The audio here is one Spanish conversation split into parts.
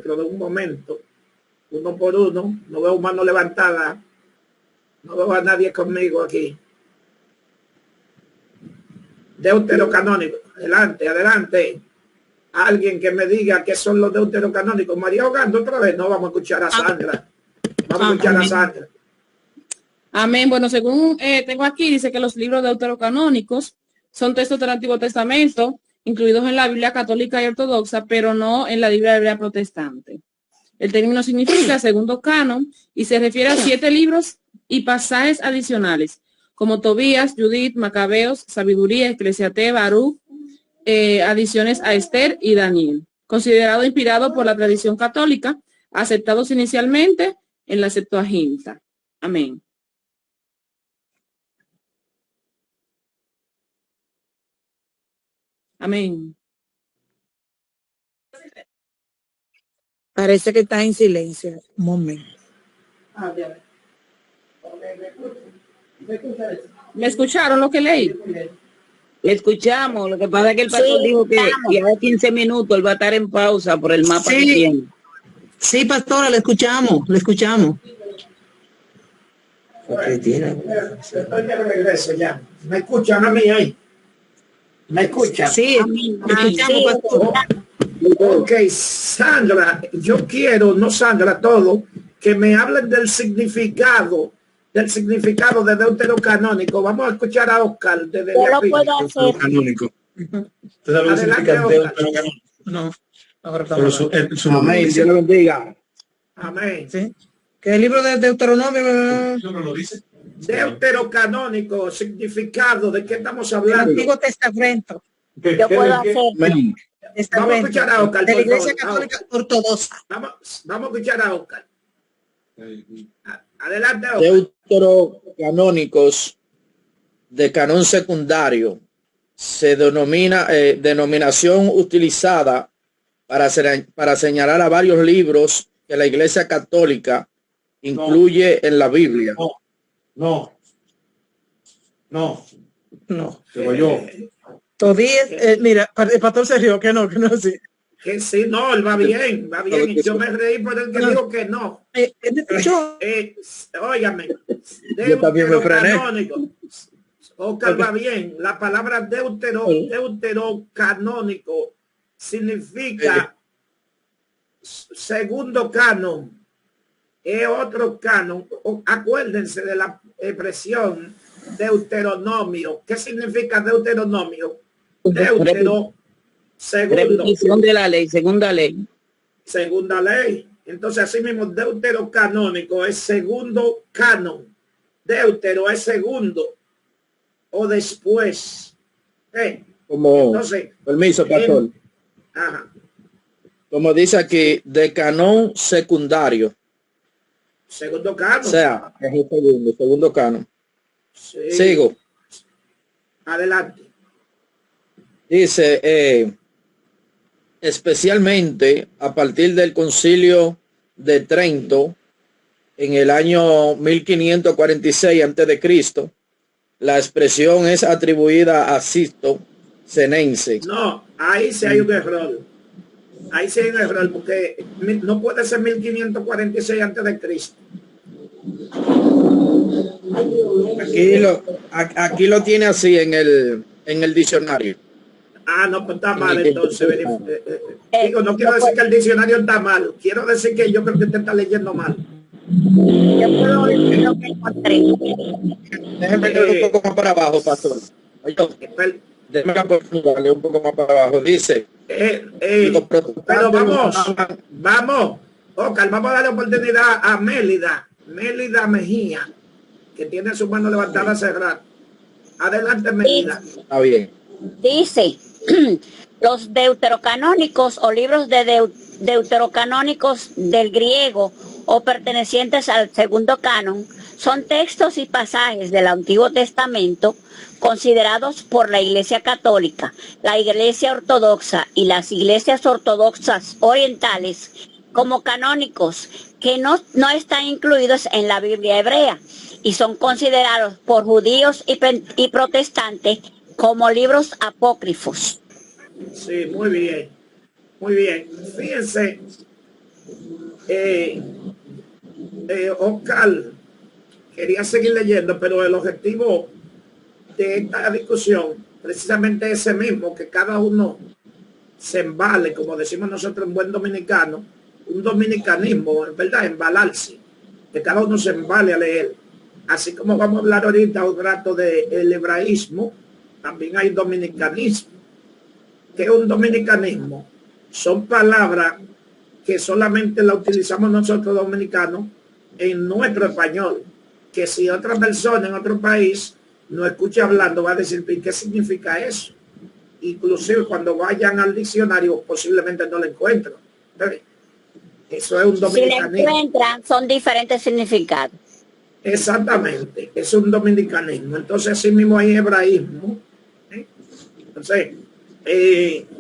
dentro de un momento, uno por uno. No veo mano levantada, no veo a nadie conmigo aquí. Deuterocanónico, adelante, adelante. Alguien que me diga qué son los deuterocanónicos. María Ogando otra vez. No, vamos a escuchar a Sandra. Vamos a escuchar a Sandra. Amén. Bueno, según tengo aquí, dice que los libros deuterocanónicos son textos del Antiguo Testamento, incluidos en la Biblia católica y ortodoxa, pero no en la Biblia hebrea protestante. El término significa segundo canon y se refiere a 7 libros y pasajes adicionales, como Tobías, Judith, Macabeos, Sabiduría, Eclesiastés, Baruch, adiciones a Esther y Daniel, considerado inspirado por la tradición católica, aceptados inicialmente en la Septuaginta. Amén. Amén. Parece que está en silencio. Un momento. ¿Me escucharon lo que leí? Le escuchamos, lo que pasa es que el pastor dijo que ya de 15 minutos él va a estar en pausa por el mapa que tiene. Sí, pastora, le escuchamos, le escuchamos. Estoy de regreso ya. ¿Me escuchan a mí ahí? ¿Me escuchan? Sí, escuchamos, pastor. Ok, Sandra, yo quiero, no Sandra, todo, que me hablen del significado de deuterocanónico. Vamos a escuchar a Oscar desde yo lo puedo hacer. Canónico. ¿Usted sabe lo que significa deuterocanónico? No. Ahora Pero su nombre Amén, Dios le bendiga. Amén. Sí. Que el libro de Deuteronomio lo dice. Deuterocanónico, significado, ¿de qué estamos del hablando? Antiguo Testamento. Yo puedo hacer. Vamos a escuchar a Oscar. De la Iglesia Católica Ortodoxa. Vamos a escuchar a Oscar. Adelante, Oscar. Deuterocanónicos de canón secundario se denomina denominación utilizada para señalar a varios libros que la Iglesia Católica incluye en la Biblia. No. Yo. Todavía, mira, el pastor se rió, que no, sí. Que sí, no, él va bien. Y yo me reí por el que dijo que no. Óigame, deuterocanónico. Oscar va bien. La palabra deuterocanónico significa segundo canon. Es otro canon. Acuérdense de la expresión Deuteronomio. ¿Qué significa Deuteronomio? Deutero, segundo. Repetición de la ley, segunda ley. Segunda ley. Entonces, así mismo, deuterocanónico es segundo canon. Deutero es segundo o después. Como, entonces, permiso, pastor. Ajá. Como dice aquí, de canón secundario. Segundo canon. O sea, es el segundo canon. Sí. Sigo. Adelante. Dice, especialmente a partir del Concilio de Trento, en el año 1546 a.C., la expresión es atribuida a Sisto Senense. No, ahí sí hay un error. Ahí sí hay un error, porque no puede ser 1546 a.C. Aquí lo tiene así en el diccionario. Ah, no, pues está mal entonces. Digo, no quiero decir que el diccionario está mal. Quiero decir que yo creo que usted está leyendo mal. Yo puedo decir lo que encontré. Déjeme leer un poco más para abajo, pastor. Déjeme darle un poco más para abajo. Dice. Pero vamos. Oscar, vamos a darle oportunidad a Mélida Mejía, que tiene su mano levantada a cerrar. Adelante, Mélida. Está bien. Dice, los deuterocanónicos o libros de deuterocanónicos del griego o pertenecientes al segundo canon son textos y pasajes del Antiguo Testamento considerados por la Iglesia Católica, la Iglesia Ortodoxa y las iglesias ortodoxas orientales como canónicos que no están incluidos en la Biblia hebrea y son considerados por judíos y protestantes como libros apócrifos. Sí, muy bien. Fíjense Oscar, quería seguir leyendo, pero el objetivo de esta discusión precisamente ese mismo, que cada uno se embale, como decimos nosotros en buen dominicano, un dominicanismo, ¿verdad? Embalarse, que cada uno se embale a leer. Así como vamos a hablar ahorita un rato del hebraísmo, también hay dominicanismo. ¿Qué es un dominicanismo? Son palabras que solamente la utilizamos nosotros dominicanos en nuestro español, que si otra persona en otro país no escucha hablando va a decir, ¿qué significa eso? Inclusive cuando vayan al diccionario posiblemente no lo encuentren. Eso es un dominicanismo. Si lo encuentran, son diferentes significados. Exactamente, es un dominicanismo. Entonces así mismo hay hebraísmo. Entonces,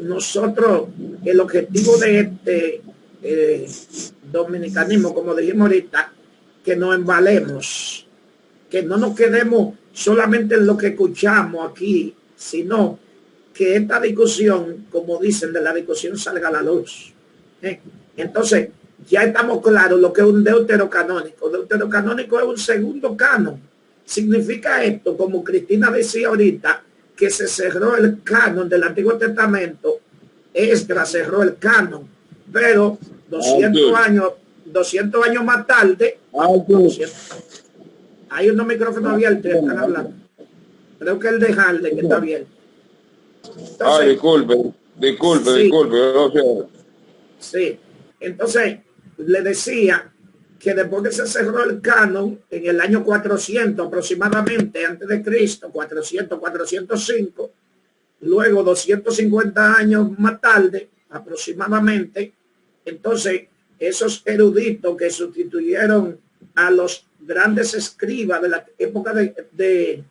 nosotros, el objetivo de este dominicanismo, como dijimos ahorita, que nos embalemos, que no nos quedemos solamente en lo que escuchamos aquí, sino que esta discusión, como dicen, de la discusión salga a la luz. Entonces, ya estamos claros lo que es un deuterocanónico. Deuterocanónico es un segundo canon. Significa esto, como Cristina decía ahorita, que se cerró el canon del Antiguo Testamento. Esdras cerró el canon, pero 200 años más tarde, 200, hay unos micrófonos abiertos y están hablando. Creo que el de Harley que está abierto. Entonces, disculpe. Sí, entonces le decía que después que se cerró el canon en el año 400 aproximadamente antes de Cristo, 405, luego 250 años más tarde aproximadamente, entonces esos eruditos que sustituyeron a los grandes escribas de la época de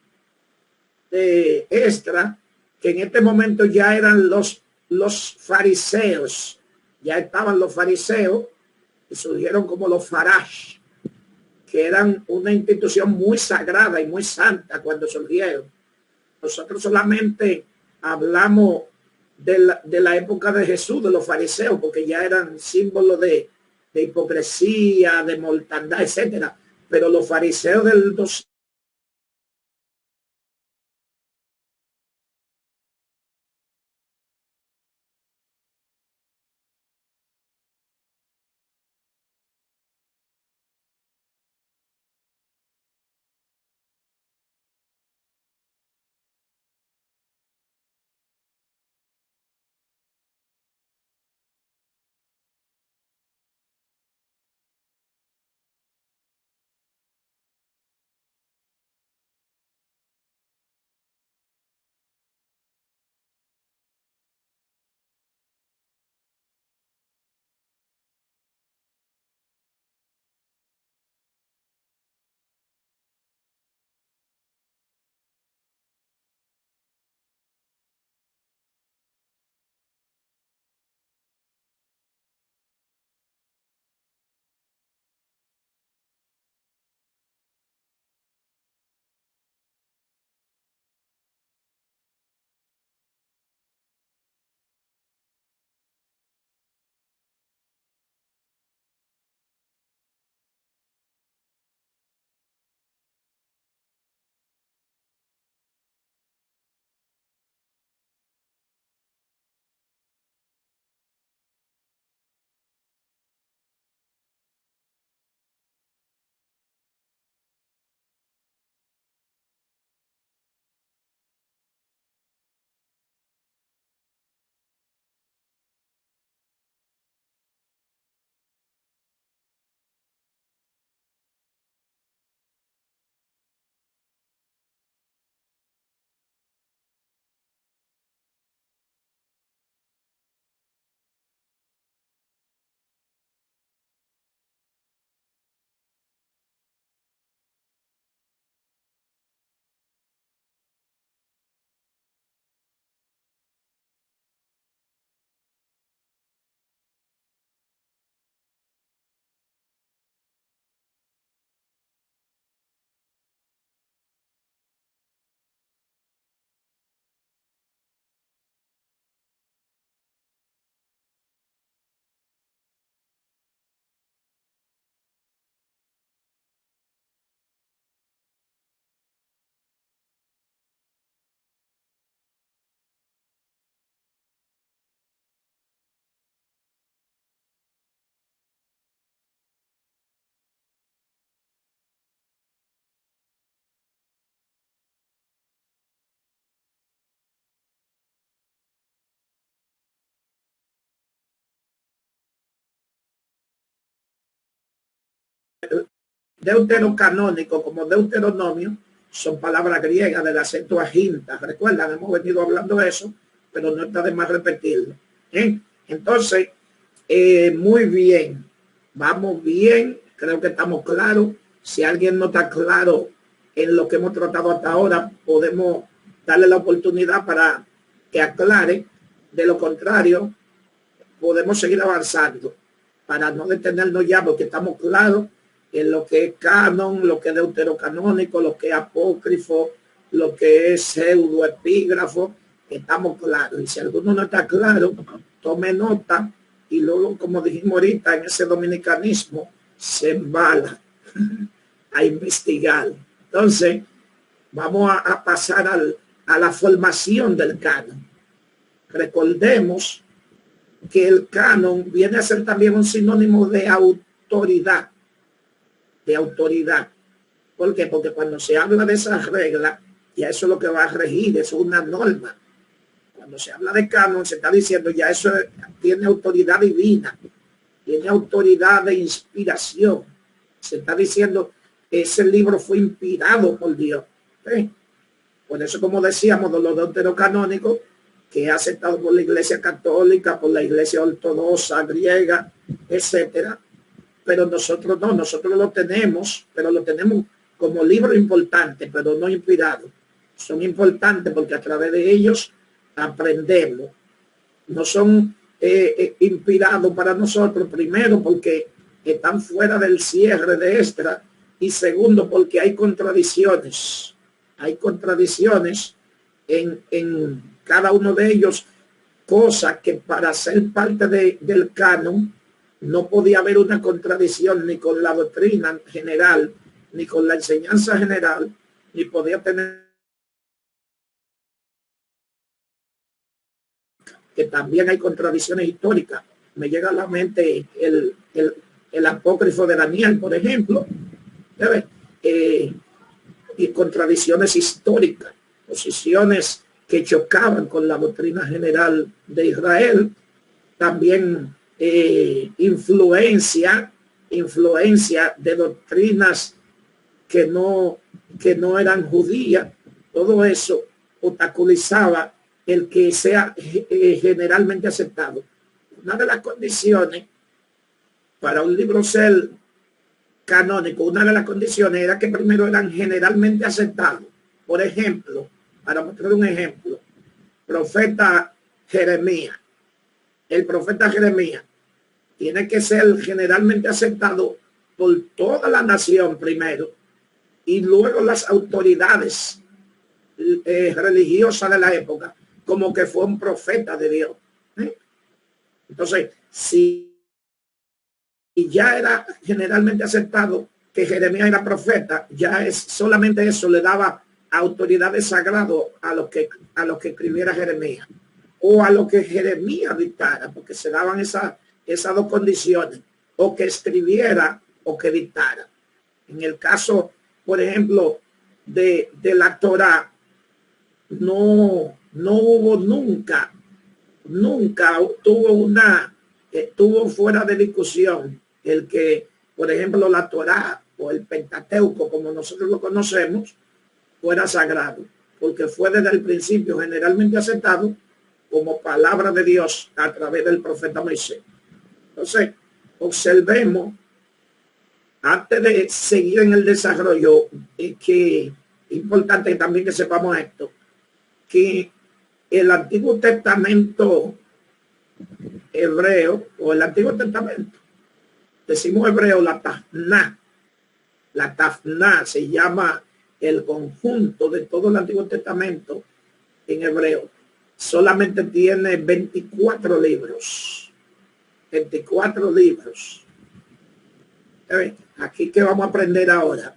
Esdras, que en este momento ya eran los fariseos, ya estaban los fariseos, que surgieron como los farash, que eran una institución muy sagrada y muy santa cuando surgieron. Nosotros solamente hablamos de la época de Jesús, de los fariseos, porque ya eran símbolos de hipocresía, de mortandad, etcétera. Pero los fariseos del deuterocanónico como deuteronomio son palabras griegas de la Septuaginta. Recuerdan, hemos venido hablando de eso, pero no está de más repetirlo. Entonces, muy bien, vamos bien, creo que estamos claros. Si alguien no está claro en lo que hemos tratado hasta ahora, podemos darle la oportunidad para que aclare. De lo contrario, podemos seguir avanzando para no detenernos ya, porque estamos claros en lo que es canon, lo que es deuterocanónico, lo que es apócrifo, lo que es pseudoepígrafo. Estamos claros. Y si alguno no está claro, tome nota y luego, como dijimos ahorita, en ese dominicanismo se embala a investigar. Entonces, vamos a pasar a la formación del canon. Recordemos que el canon viene a ser también un sinónimo de autoridad. De autoridad. ¿Por qué? Porque cuando se habla de esa regla, ya eso es lo que va a regir, eso es una norma. Cuando se habla de canon, se está diciendo ya eso tiene autoridad divina, tiene autoridad de inspiración. Se está diciendo ese libro fue inspirado por Dios. Por eso, como decíamos, de los deuterocanónicos, que es aceptado por la Iglesia Católica, por la Iglesia Ortodoxa, griega, etcétera. Pero nosotros no, nosotros lo tenemos, pero lo tenemos como libro importante, pero no inspirado. Son importantes porque a través de ellos aprendemos. No son inspirados para nosotros, primero porque están fuera del cierre de Esdras, y segundo porque hay contradicciones. Hay contradicciones en cada uno de ellos, cosas que para ser parte del canon no podía haber una contradicción ni con la doctrina general, ni con la enseñanza general, ni podía tener, que también hay contradicciones históricas. Me llega a la mente el apócrifo de Daniel, por ejemplo, y contradicciones históricas, posiciones que chocaban con la doctrina general de Israel, también influencia de doctrinas que no eran judías. Todo eso obstaculizaba el que sea generalmente aceptado. Una de las condiciones para un libro ser canónico, una de las condiciones era que primero eran generalmente aceptados. Por ejemplo, para mostrar un ejemplo, profeta Jeremías. El profeta Jeremías tiene que ser generalmente aceptado por toda la nación primero, y luego las autoridades religiosas de la época, como que fue un profeta de Dios. Entonces, si ya era generalmente aceptado que Jeremías era profeta, ya es solamente eso le daba autoridad de sagrado a lo que escribiera Jeremías, o a lo que Jeremías dictara, porque se daban esas dos condiciones, o que escribiera o que dictara. En el caso, por ejemplo, de la Torá, no hubo nunca tuvo fuera de discusión el que, por ejemplo, la Torá o el Pentateuco, como nosotros lo conocemos, fuera sagrado, porque fue desde el principio generalmente aceptado como palabra de Dios a través del profeta Moisés. Entonces, observemos, antes de seguir en el desarrollo, que es importante también que sepamos esto, que el Antiguo Testamento hebreo, o el Antiguo Testamento, decimos hebreo, la Tafná se llama el conjunto de todo el Antiguo Testamento en hebreo, solamente tiene 24 libros. 24 libros. Aquí que vamos a aprender ahora,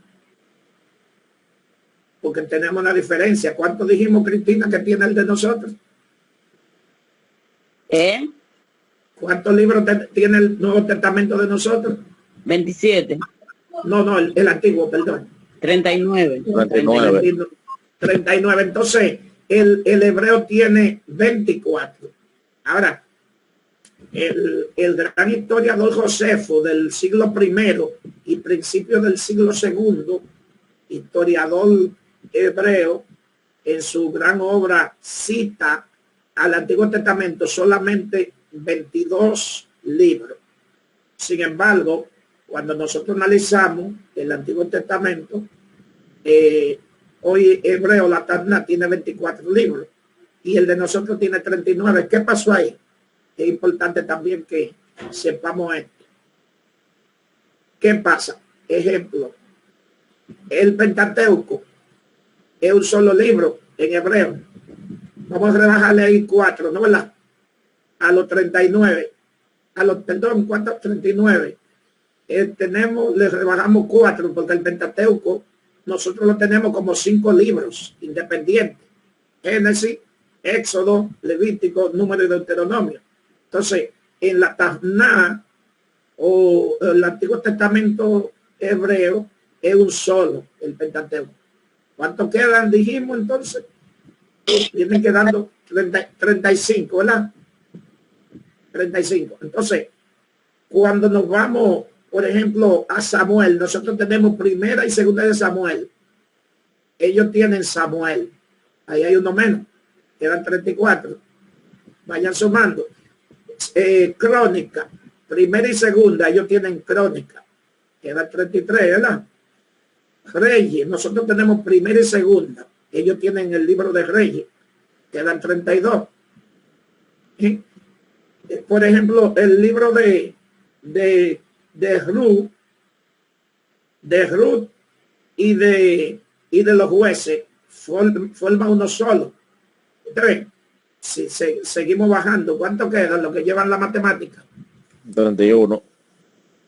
porque tenemos una diferencia. ¿Cuánto dijimos, Cristina, que tiene el de nosotros? ¿Cuántos libros tiene el Nuevo Testamento de nosotros? 27. No, el antiguo, perdón. 39. 39. Entonces, el hebreo tiene 24. Ahora, el gran historiador Josefo del siglo I, y principios del siglo II, historiador hebreo, en su gran obra cita al Antiguo Testamento solamente 22 libros. Sin embargo, cuando nosotros analizamos el Antiguo Testamento, hoy hebreo, la Tanna, tiene 24 libros y el de nosotros tiene 39. ¿Qué pasó ahí? Es importante también que sepamos esto. ¿Qué pasa? Ejemplo, el Pentateuco es un solo libro en hebreo. Vamos a rebajarle ahí 4, ¿no verdad? A los 39. Perdón, ¿cuántos? 39. Le rebajamos 4 porque el Pentateuco nosotros lo tenemos como 5 libros independientes. Génesis, Éxodo, Levítico, Número y Deuteronomio. Entonces, en la Tanna o el Antiguo Testamento hebreo es un solo, el Pentateuco. ¿Cuántos quedan? Dijimos entonces. Vienen quedando 35, ¿verdad? 35. Entonces, cuando nos vamos, por ejemplo, a Samuel, nosotros tenemos primera y segunda de Samuel. Ellos tienen Samuel. Ahí hay uno menos. Quedan 34. Vayan sumando. Crónica. Primera y segunda, ellos tienen Crónica. Quedan 33, ¿verdad? Reyes. Nosotros tenemos primera y segunda. Ellos tienen el libro de Reyes. Quedan 32. ¿Sí? Por ejemplo, el libro de Ruth y de los jueces forma uno solo. Entonces, si seguimos bajando, ¿cuánto quedan los que llevan la matemática? 31.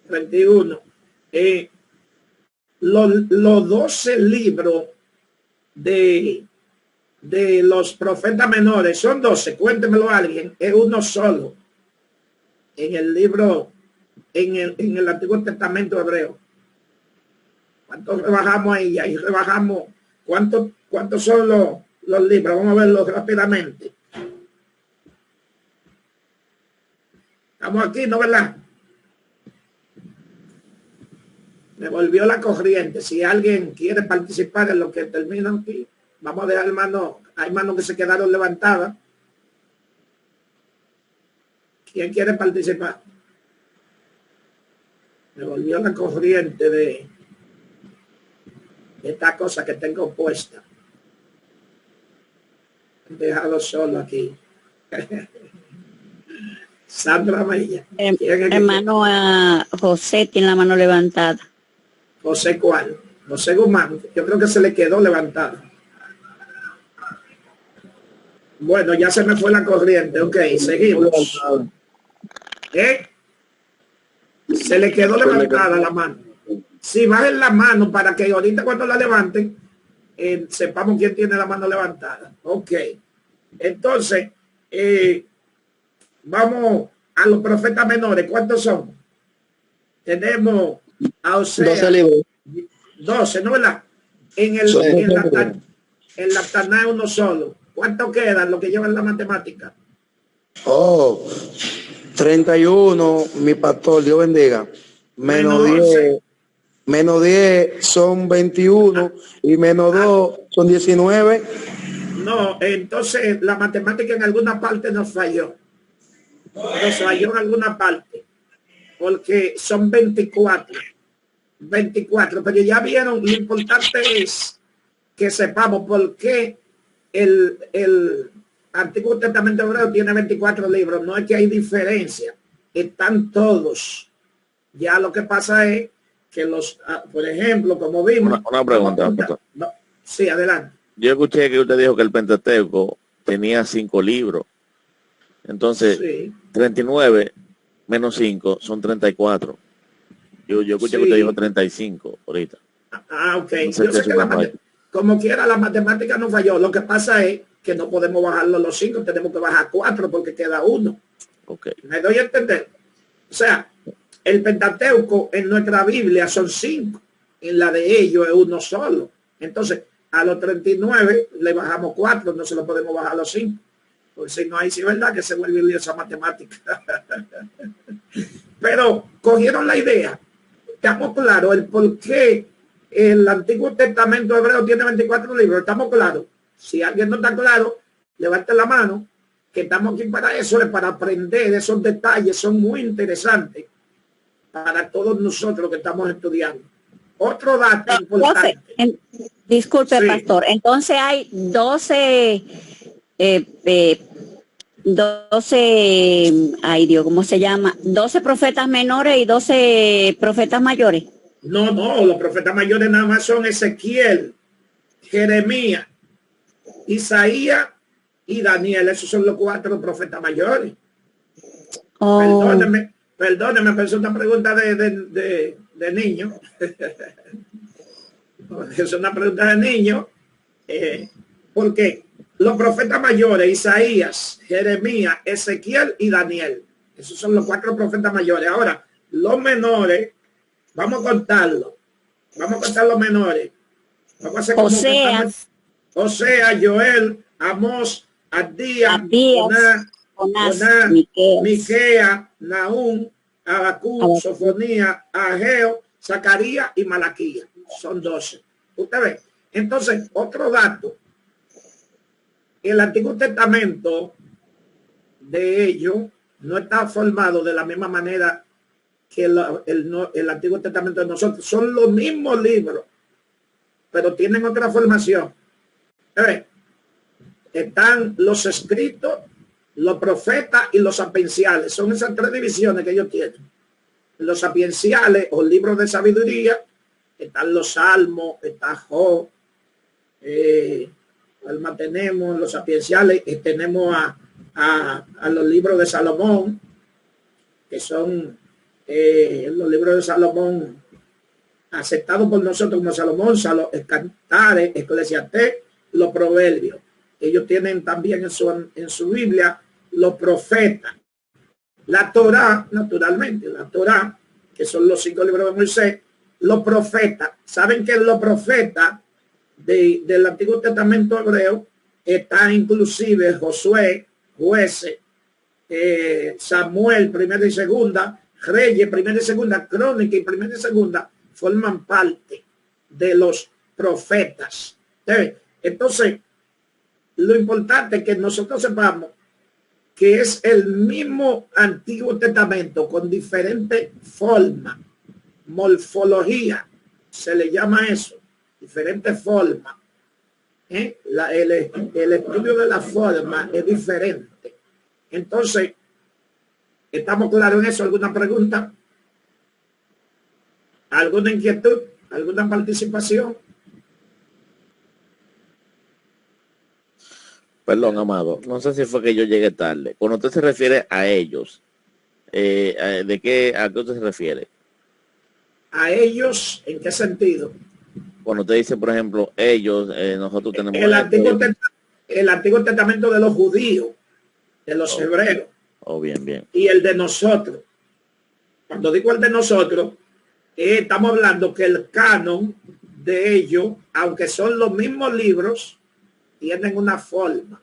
31. Los 12 libros de los profetas menores son 12, cuéntemelo alguien, es uno solo en el libro, en el Antiguo Testamento hebreo. ¿Cuántos rebajamos ahí? Ahí rebajamos. ¿Cuántos son los libros? Vamos a verlos rápidamente. Estamos aquí, ¿no verdad? Me volvió la corriente. Si alguien quiere participar en lo que termina aquí, vamos a dejar manos. Hay manos que se quedaron levantadas. ¿Quién quiere participar? Me volvió la corriente de esta cosa que tengo puesta. He dejado solo aquí. Sandra Mella. Hermano, José tiene la mano levantada. ¿José cuál? José Guzmán. Yo creo que se le quedó levantada. Bueno, ya se me fue la corriente. Ok, seguimos. Se le quedó levantada la mano. Si bajen la mano para que ahorita cuando la levanten, sepamos quién tiene la mano levantada. Ok. Entonces, vamos a los profetas menores. ¿Cuántos son? Tenemos a Osea. 12 libros. 12, ¿no verdad? En la Tanna uno solo. ¿Cuántos quedan los que llevan la matemática? 31, mi pastor, Dios bendiga. Menos 10 son 21 y menos 2 son 19. No, entonces la matemática en alguna parte nos falló. Nos falló en alguna parte. Porque son 24. 24. Pero ya vieron, lo importante es que sepamos por qué el Antiguo Testamento hebreo tiene 24 libros. No es que hay diferencia. Están todos. Ya lo que pasa es que por ejemplo, como vimos... Una pregunta. No, sí, adelante. Yo escuché que usted dijo que el Pentateuco tenía 5 libros. Entonces, sí. 39 menos 5 son 34. Yo escuché que usted dijo 35 ahorita. Ok. Yo sé que como quiera la matemática no falló. Lo que pasa es que no podemos bajarlo los 5, tenemos que bajar 4 porque queda 1. Okay. ¿Me doy a entender? O sea, el Pentateuco en nuestra Biblia son 5, en la de ellos es uno solo. Entonces, a los 39 le bajamos 4, no se lo podemos bajar a los 5. Pues si no, ahí sí es verdad que se vuelve esa matemática. Pero cogieron la idea. estamos claros el por qué el Antiguo Testamento hebreo tiene 24 libros. Estamos claros. Si alguien no está claro, levante la mano, que estamos aquí para eso, es para aprender esos detalles. Son muy interesantes para todos nosotros que estamos estudiando. Otro dato importante. Disculpe, Sí. pastor. Entonces hay 12, ay Dios, ¿cómo se llama? 12 profetas menores y 12 profetas mayores. No, los profetas mayores nada más son Ezequiel, Jeremías, Isaías y Daniel. Esos son los 4 profetas mayores. Oh. Perdóneme, pero es una pregunta de niño. Es una pregunta de niño. Porque los profetas mayores, Isaías, Jeremías, Ezequiel y Daniel. Esos son los 4 profetas mayores. Ahora, los menores, vamos a contarlos. Vamos a contar los menores. Vamos a hacer como Oseas, Joel, Amós, Abdías, Jonás, Miqueas, Nahum, Habacuc, Sofonías, Ageo, Zacarías y Malaquías. Son 12. Usted ve. Entonces, otro dato. El Antiguo Testamento de ellos no está formado de la misma manera que el Antiguo Testamento de nosotros. Son los mismos libros, pero tienen otra formación. Están los escritos, los profetas y los sapienciales. Son esas 3 divisiones que ellos tienen. Los sapienciales o libros de sabiduría, están los salmos, está Job, Alma tenemos, los sapienciales, tenemos a los libros de Salomón, que son los libros de Salomón aceptados por nosotros como Salomón, Cantares, Eclesiastés, los proverbios. Ellos tienen también en su Biblia los profetas. La Torá, naturalmente, la Torá, que son los 5 libros de Moisés, los profetas. ¿Saben que los profetas del Antiguo Testamento hebreo están inclusive Josué, Jueces, Samuel, primera y segunda, Reyes, primera y segunda, Crónica y primera y segunda, forman parte de los profetas. Entonces, lo importante es que nosotros sepamos que es el mismo Antiguo Testamento con diferentes formas, morfología, se le llama eso, diferentes formas. El estudio de la forma es diferente. Entonces, ¿estamos claros en eso? ¿Alguna pregunta? ¿Alguna inquietud? ¿Alguna participación? Perdón, amado, no sé si fue que yo llegué tarde. Cuando usted se refiere a ellos, ¿a qué usted se refiere? ¿A ellos en qué sentido? Cuando usted dice, por ejemplo, ellos, nosotros tenemos... El Antiguo Testamento de los judíos, de los hebreos. Bien. Y el de nosotros. Cuando digo el de nosotros, estamos hablando que el canon de ellos, aunque son los mismos libros, tienen una forma.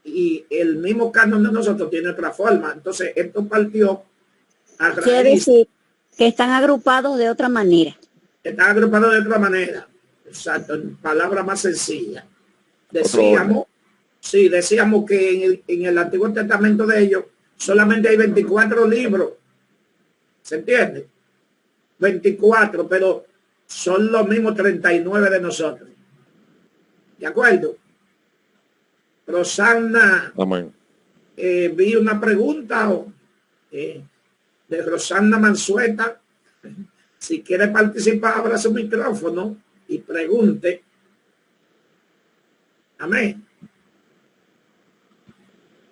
Y el mismo canon de nosotros tiene otra forma. Entonces, esto partió a raíz. Quiere decir que están agrupados de otra manera. Están agrupados de otra manera. Exacto, en palabras más sencillas. Decíamos que en el Antiguo Testamento de ellos solamente hay 24 libros. ¿Se entiende? 24, pero son los mismos 39 de nosotros. ¿De acuerdo? Rosana, vi una pregunta de Rosana Mansueta. Si quiere participar, abra su micrófono y pregunte. Amén.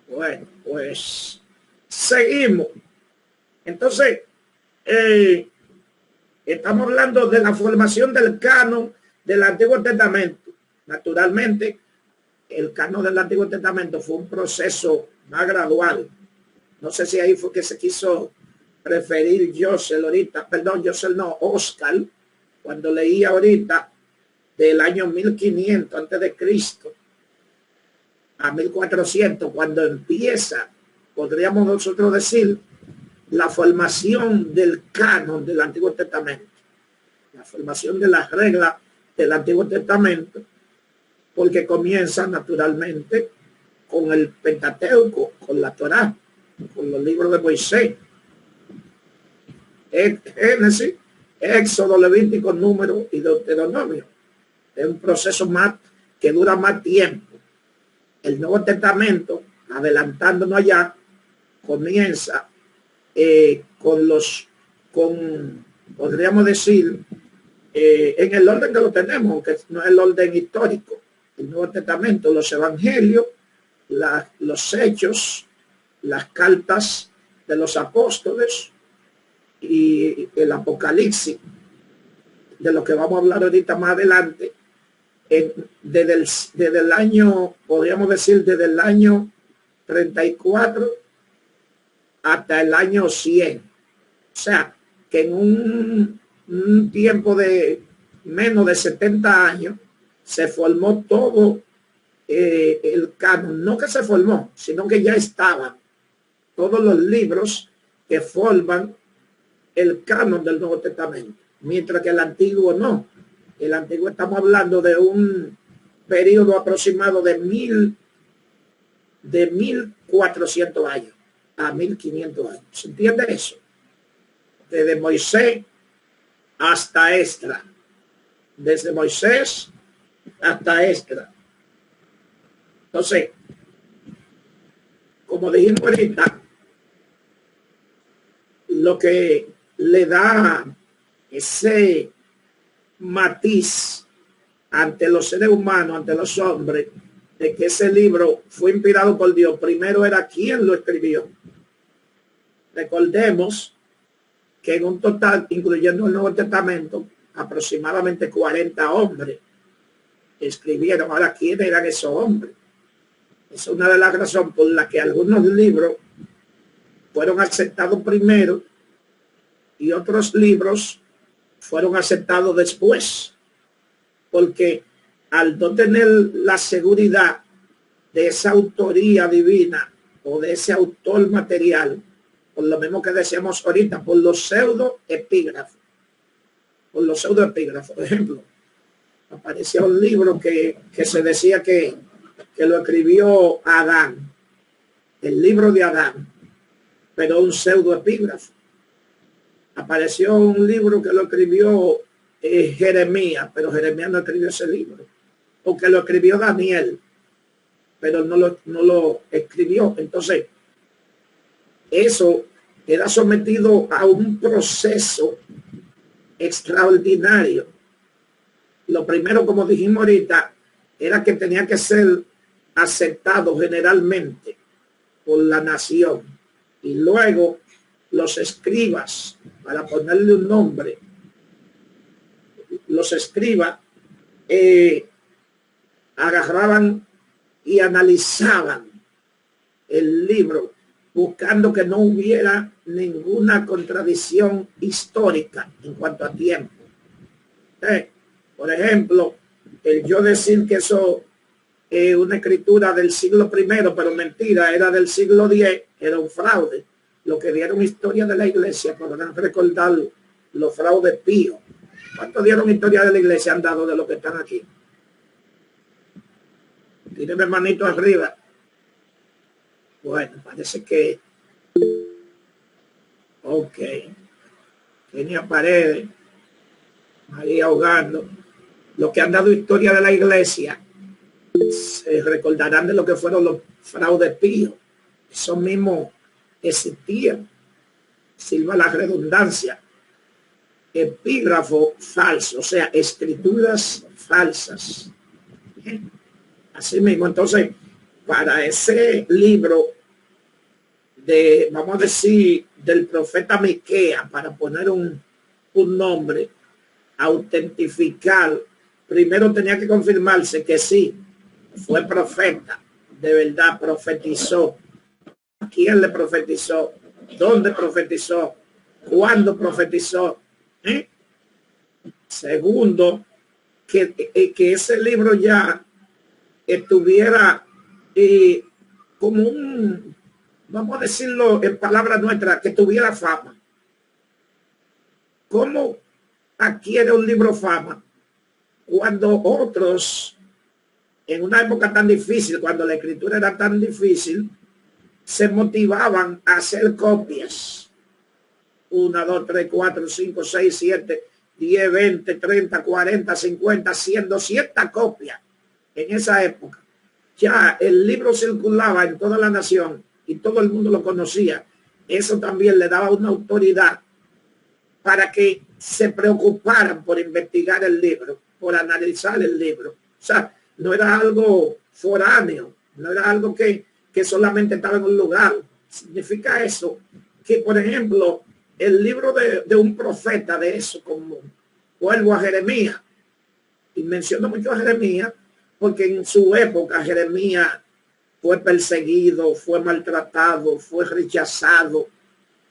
Bueno, pues seguimos. Entonces, estamos hablando de la formación del canon del Antiguo Testamento. Naturalmente, el canon del Antiguo Testamento fue un proceso más gradual. No sé si ahí fue que se quiso preferir Oscar, cuando leía ahorita del año 1500 antes de Cristo a 1400, cuando empieza, podríamos nosotros decir, la formación del canon del Antiguo Testamento, la formación de las reglas del Antiguo Testamento, porque comienza naturalmente con el Pentateuco, con la Torá, con los libros de Moisés, Génesis, Éxodo, Levítico, Número y Deuteronomio. Es un proceso más que dura más tiempo. El Nuevo Testamento, adelantándonos allá, comienza podríamos decir, en el orden que lo tenemos, aunque no es el orden histórico. El Nuevo Testamento, los evangelios, los hechos, las cartas de los apóstoles y el Apocalipsis, de lo que vamos a hablar ahorita más adelante, desde el año, podríamos decir, desde el año 34 hasta el año 100. O sea, que en un tiempo de menos de 70 años se formó todo el canon. No que se formó, sino que ya estaban todos los libros que forman el canon del Nuevo Testamento, mientras que el Antiguo no. El Antiguo estamos hablando de un periodo aproximado de 1400 años a 1500 años. ¿Se entiende eso? Desde Moisés hasta Esdras. Desde Moisés hasta Esdras. Entonces, como dijimos ahorita, lo que le da ese matiz ante los seres humanos, ante los hombres, de que ese libro fue inspirado por Dios, primero era quien lo escribió. Recordemos que en un total, incluyendo el Nuevo Testamento, aproximadamente 40 hombres escribieron. Ahora, ¿quién eran esos hombres? Es una de las razones por las que algunos libros fueron aceptados primero y otros libros fueron aceptados después, porque al no tener la seguridad de esa autoría divina o de ese autor material, por lo mismo que decíamos ahorita, por los pseudoepígrafos, por ejemplo, aparecía un libro que se decía que lo escribió Adán, el libro de Adán, pero un pseudoepígrafo. Apareció un libro que lo escribió Jeremías, pero Jeremías no escribió ese libro, o que lo escribió Daniel, pero no lo escribió. Entonces, eso era sometido a un proceso extraordinario. Lo primero, como dijimos ahorita, era que tenía que ser aceptado generalmente por la nación, y luego los escribas, para ponerle un nombre, los escribas agarraban y analizaban el libro, buscando que no hubiera ninguna contradicción histórica en cuanto a tiempo. Por ejemplo, el yo decir que eso es una escritura del siglo I, pero mentira, era del siglo X, era un fraude. Lo que dieron historia de la iglesia, podrán recordar los fraudes píos. ¿Cuántos dieron historia de la iglesia han dado de los que están aquí? Tíreme manito arriba. Bueno, parece que... Ok. Tenía Paredes, María Ahogando. Los que han dado historia de la iglesia se recordarán de lo que fueron los fraudes píos. Esos mismos existían. Sirva la redundancia. Epígrafo falso, o sea, escrituras falsas. Así mismo, entonces, para ese libro de, vamos a decir, del profeta Miqueas, para poner un nombre, autentificar, primero tenía que confirmarse que sí, fue profeta, de verdad profetizó. ¿A quién le profetizó? ¿Dónde profetizó? ¿Cuándo profetizó? Segundo, que ese libro ya estuviera como vamos a decirlo en palabras nuestras, que tuviera fama. ¿Cómo adquiere un libro fama cuando otros, en una época tan difícil, cuando la escritura era tan difícil, se motivaban a hacer copias? 1, 2, 3, 4, 5, 6, 7, 10, 20, 30, 40, 50, 100, 200 copias en esa época. Ya el libro circulaba en toda la nación y todo el mundo lo conocía. Eso también le daba una autoridad para que se preocuparan por investigar el libro, por analizar el libro. O sea, no era algo foráneo, no era algo que solamente estaba en un lugar. Significa eso, que por ejemplo, el libro de un profeta de eso, como vuelvo a Jeremías, y menciono mucho a Jeremías, porque en su época Jeremías fue perseguido, fue maltratado, fue rechazado.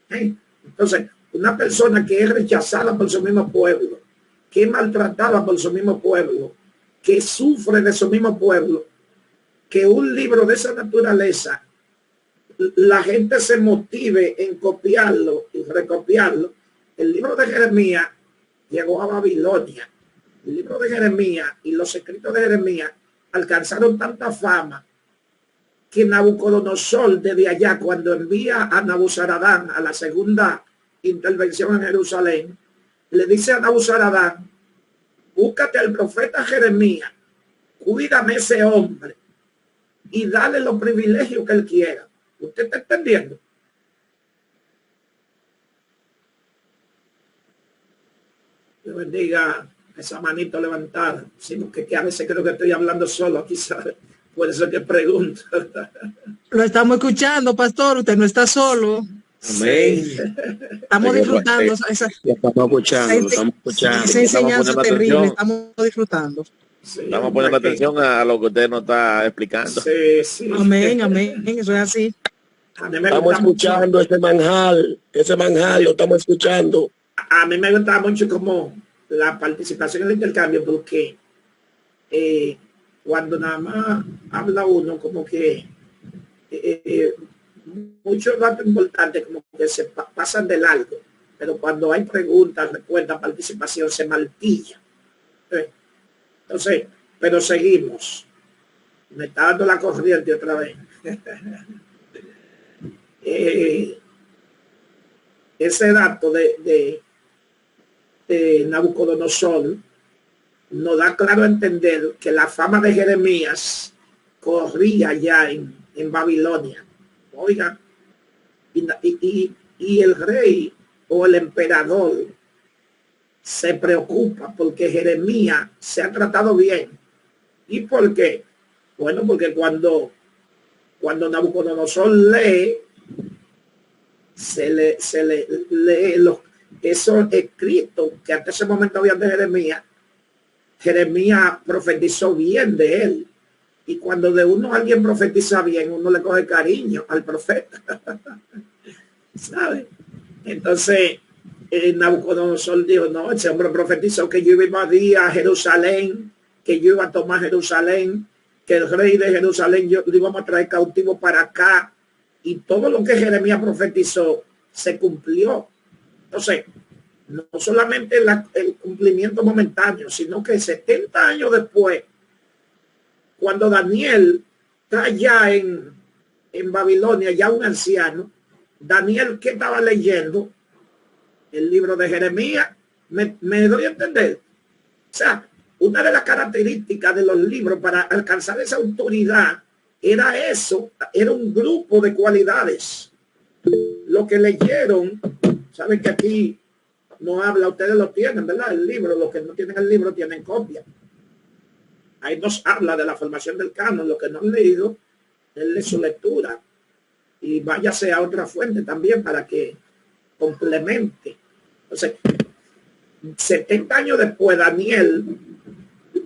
Entonces, una persona que es rechazada por su mismo pueblo, que es maltratada por su mismo pueblo, que sufre de su mismo pueblo, que un libro de esa naturaleza, la gente se motive en copiarlo y recopiarlo. El libro de Jeremías llegó a Babilonia. El libro de Jeremías y los escritos de Jeremías alcanzaron tanta fama que Nabucodonosor, desde allá, cuando envía a Nabuzaradán a la segunda intervención en Jerusalén, le dice a Nabuzaradán: búscate al profeta Jeremías, cuídame ese hombre y dale los privilegios que él quiera. ¿Usted está entendiendo? Dios bendiga esa manito levantada. Sino que a veces creo que estoy hablando solo aquí, ¿sabe? Por eso que pregunto. Lo estamos escuchando, pastor. Usted no está solo. Amén. Estamos disfrutando esa enseñanza terrible. Estamos disfrutando. Sí, estamos poniendo atención a lo que usted nos está explicando. Sí, sí. Amén, amén. Eso es así. Estamos escuchando ese manjar lo estamos escuchando. A mí me gusta mucho como la participación en el intercambio, porque cuando nada más habla uno, como que muchos datos importantes como que se pasan de largo, pero cuando hay preguntas, respuestas, participación, se martilla. Entonces, pero seguimos. Me está dando la corriente otra vez. Ese dato de Nabucodonosor nos da claro a entender que la fama de Jeremías corría ya en Babilonia. Oigan, y el rey o el emperador se preocupa porque Jeremías se ha tratado bien. ¿Y por qué? Bueno, porque cuando Nabucodonosor lee, se le lee esos escritos que hasta ese momento habían de Jeremías. Jeremías profetizó bien de él. Y cuando de uno alguien profetiza bien, uno le coge cariño al profeta. ¿Sabe? Entonces, Nabucodonosor dijo: no, ese hombre profetizó que yo iba a invadir a Jerusalén, que yo iba a tomar Jerusalén, que el rey de Jerusalén yo lo íbamos a traer cautivo para acá. Y todo lo que Jeremías profetizó se cumplió. Entonces, no solamente el cumplimiento momentáneo, sino que 70 años después, cuando Daniel está ya en Babilonia, ya un anciano, Daniel, ¿qué estaba leyendo? El libro de Jeremías. Me doy a entender. O sea, una de las características de los libros para alcanzar esa autoridad era eso, era un grupo de cualidades. Lo que leyeron, saben que aquí no habla, ustedes lo tienen, ¿verdad? El libro, los que no tienen el libro tienen copia. Ahí nos habla de la formación del canon. Lo que no han leído, denle su lectura y váyase a otra fuente también para que complemente. Entonces, 70 años después, Daniel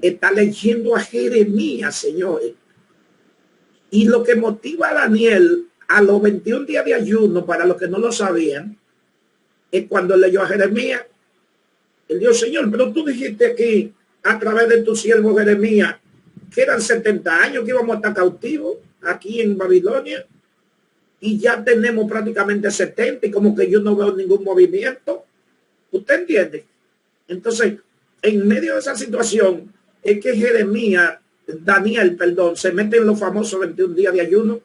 está leyendo a Jeremías, señores. Y lo que motiva a Daniel a los 21 días de ayuno, para los que no lo sabían, es cuando leyó a Jeremías. Él dijo: Señor, pero tú dijiste aquí a través de tu siervo Jeremías que eran 70 años que íbamos a estar cautivos aquí en Babilonia. y ya tenemos prácticamente 70 y como que yo no veo ningún movimiento. ¿Usted entiende? Entonces, en medio de esa situación es que Daniel, se mete en los famosos 21 días de ayuno.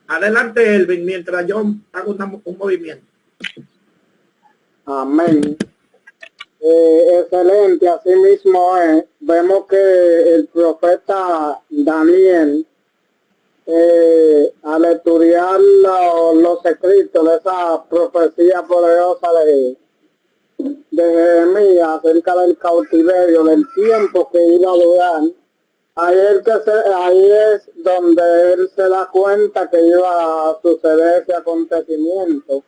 Adelante, Elvin, mientras yo hago un movimiento. Amén. Excelente, así mismo es. Vemos que el profeta Daniel, al estudiar los escritos de esa profecía poderosa de Jeremías acerca del cautiverio, del tiempo que iba a durar, ahí es donde él se da cuenta que iba a suceder ese acontecimiento.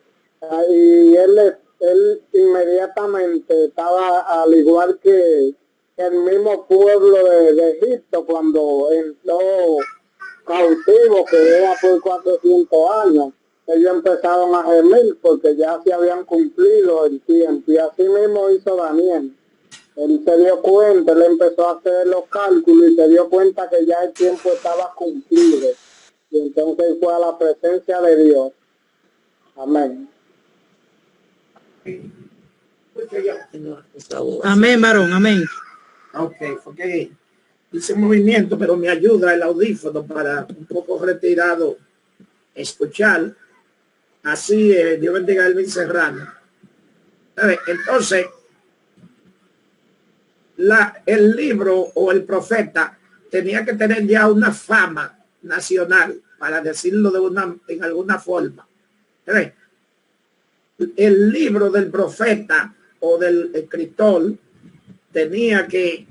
Y él inmediatamente estaba, al igual que el mismo pueblo de Egipto, cuando entró cautivo, que era por 400 años, ellos empezaron a gemir porque ya se habían cumplido el tiempo, y así mismo hizo Daniel. Él se dio cuenta, él empezó a hacer los cálculos y se dio cuenta que ya el tiempo estaba cumplido, y entonces fue a la presencia de Dios. Amén. Amén, varón, amén. Ok, porque hice un movimiento, pero me ayuda el audífono para un poco retirado escuchar. Así, Dios bendiga a Elvin Serrano. Entonces, el libro o el profeta tenía que tener ya una fama nacional, para decirlo en alguna forma. El libro del profeta o del escritor tenía que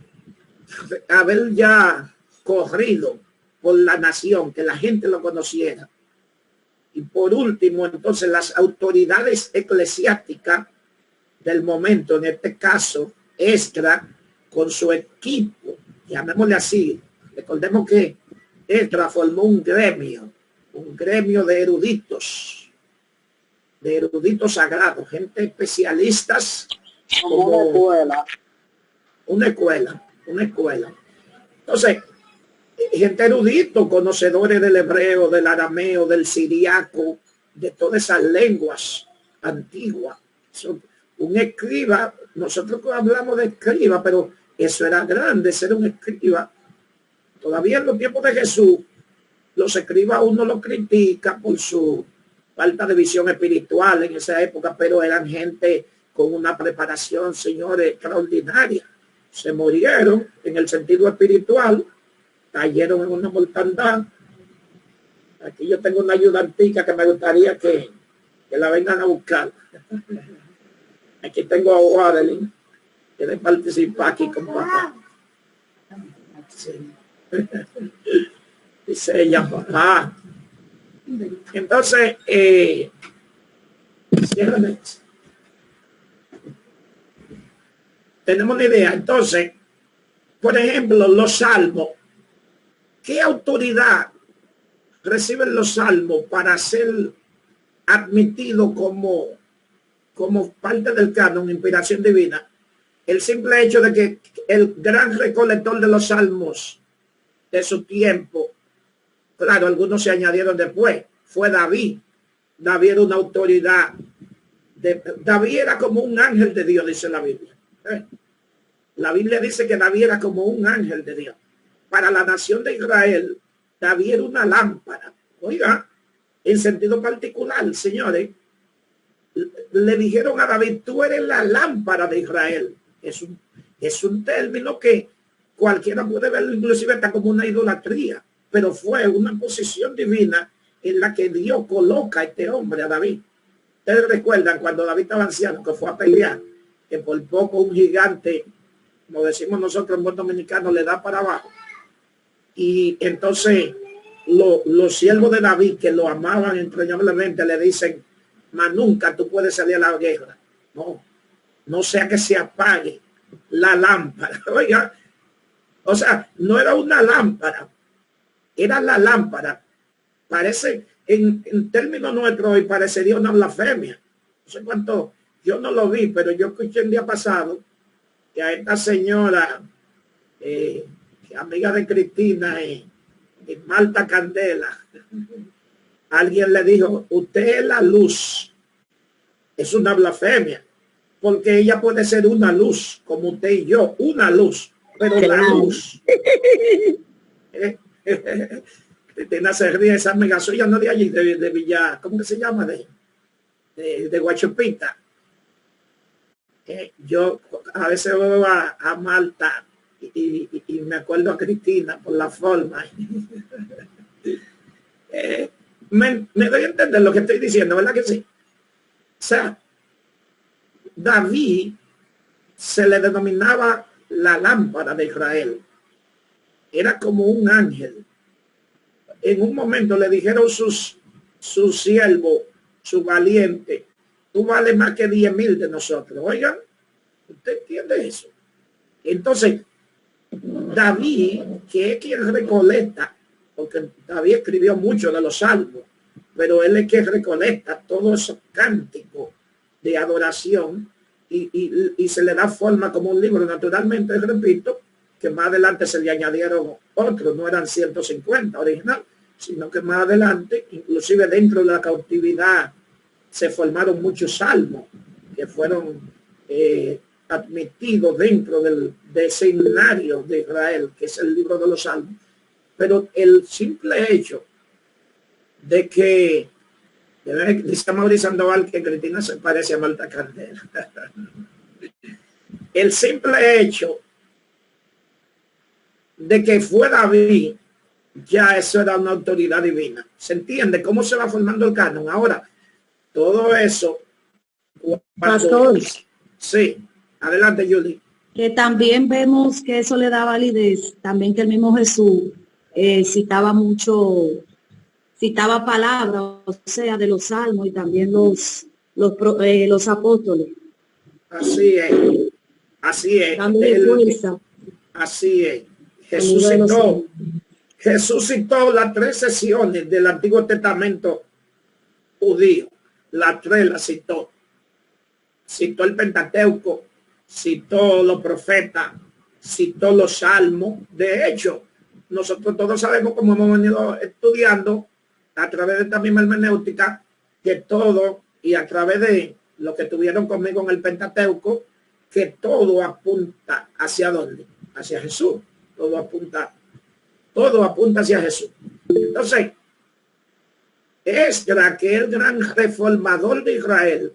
haber ya corrido por la nación, que la gente lo conociera. Y por último, entonces, las autoridades eclesiásticas del momento, en este caso, Esdras, con su equipo, llamémosle así. Recordemos que Esdras formó un gremio de eruditos sagrados, gente especialistas, como una escuela. Entonces, gente erudito, conocedores del hebreo, del arameo, del siriaco, de todas esas lenguas antiguas. Un escriba, nosotros hablamos de escriba, pero eso era grande, ser un escriba. Todavía en los tiempos de Jesús, los escribas uno los critica por su falta de visión espiritual en esa época, pero eran gente con una preparación, señores, extraordinaria. Se murieron en el sentido espiritual, cayeron en una mortandad. Aquí yo tengo una ayudantica que me gustaría que la vengan a buscar. Aquí tengo a Wadeline, que debe participar aquí con papá. Sí. Dice ella, papá. Entonces, tenemos una idea. Entonces, por ejemplo, los salmos. ¿Qué autoridad reciben los salmos para ser admitido como parte del canon, inspiración divina? El simple hecho de que el gran recolector de los salmos de su tiempo, claro, algunos se añadieron después, fue David. David era una autoridad. David era como un ángel de Dios, dice la Biblia. La Biblia dice que David era como un ángel de Dios. Para la nación de Israel, David era una lámpara. Oiga, en sentido particular, señores, le dijeron a David, tú eres la lámpara de Israel. Es un término que cualquiera puede verlo, inclusive hasta como una idolatría, pero fue una posición divina en la que Dios coloca a este hombre, a David. Ustedes recuerdan cuando David estaba anciano, que fue a pelear, que por poco un gigante, como decimos nosotros en buen dominicano, le da para abajo. Y entonces los siervos de David, que lo amaban entrañablemente, le dicen, mas nunca tú puedes salir a la guerra. No sea que se apague la lámpara. Oiga, o sea, no era una lámpara, era la lámpara. Parece, en términos nuestros, y parecería una blasfemia. No sé cuánto, yo no lo vi, pero yo escuché el día pasado que a esta señora, amiga de Cristina y Marta Candela, alguien le dijo, usted es la luz. Es una blasfemia, porque ella puede ser una luz, como usted y yo, una luz, pero la luz. Cristina se ríe, esa amiga suya, no de allí, de Villa, ¿cómo que se llama? De Guachupita. Yo a veces veo a Marta y me acuerdo a Cristina por la forma. Me doy a entender lo que estoy diciendo, ¿verdad que sí? O sea, David se le denominaba la lámpara de Israel. Era como un ángel. En un momento le dijeron su siervo, su valiente, tú vales más que 10,000 de nosotros. Oigan, ¿usted entiende eso? Entonces, David, que es quien recolecta, porque David escribió mucho de los salmos, pero él es quien recolecta todos esos cánticos de adoración y se le da forma como un libro. Naturalmente, repito, que más adelante se le añadieron otros, no eran 150 original, sino que más adelante, inclusive dentro de la cautividad, se formaron muchos salmos que fueron admitidos dentro de ese himnario de Israel, que es el libro de los salmos. Pero el simple hecho de que, dice Mauricio Sandoval que Cristina se parece a Marta Caldera. El simple hecho de que fue David, ya eso era una autoridad divina. ¿Se entiende cómo se va formando el canon? Ahora, todo eso... Pastor. Sí, adelante, Julie. Que también vemos que eso le da validez, también que el mismo Jesús citaba palabras, o sea, de los salmos y también los apóstoles. Así es, así es. Así es. Jesús citó las 3 sesiones del Antiguo Testamento judío. Las 3 las citó. Citó el Pentateuco, citó los profetas, citó los salmos. De hecho, nosotros todos sabemos, como hemos venido estudiando a través de esta misma hermenéutica, que todo, y a través de lo que tuvieron conmigo en el Pentateuco, que todo apunta hacia dónde, hacia Jesús. Todo apunta hacia Jesús. Entonces, Esdras, que es el gran reformador de Israel,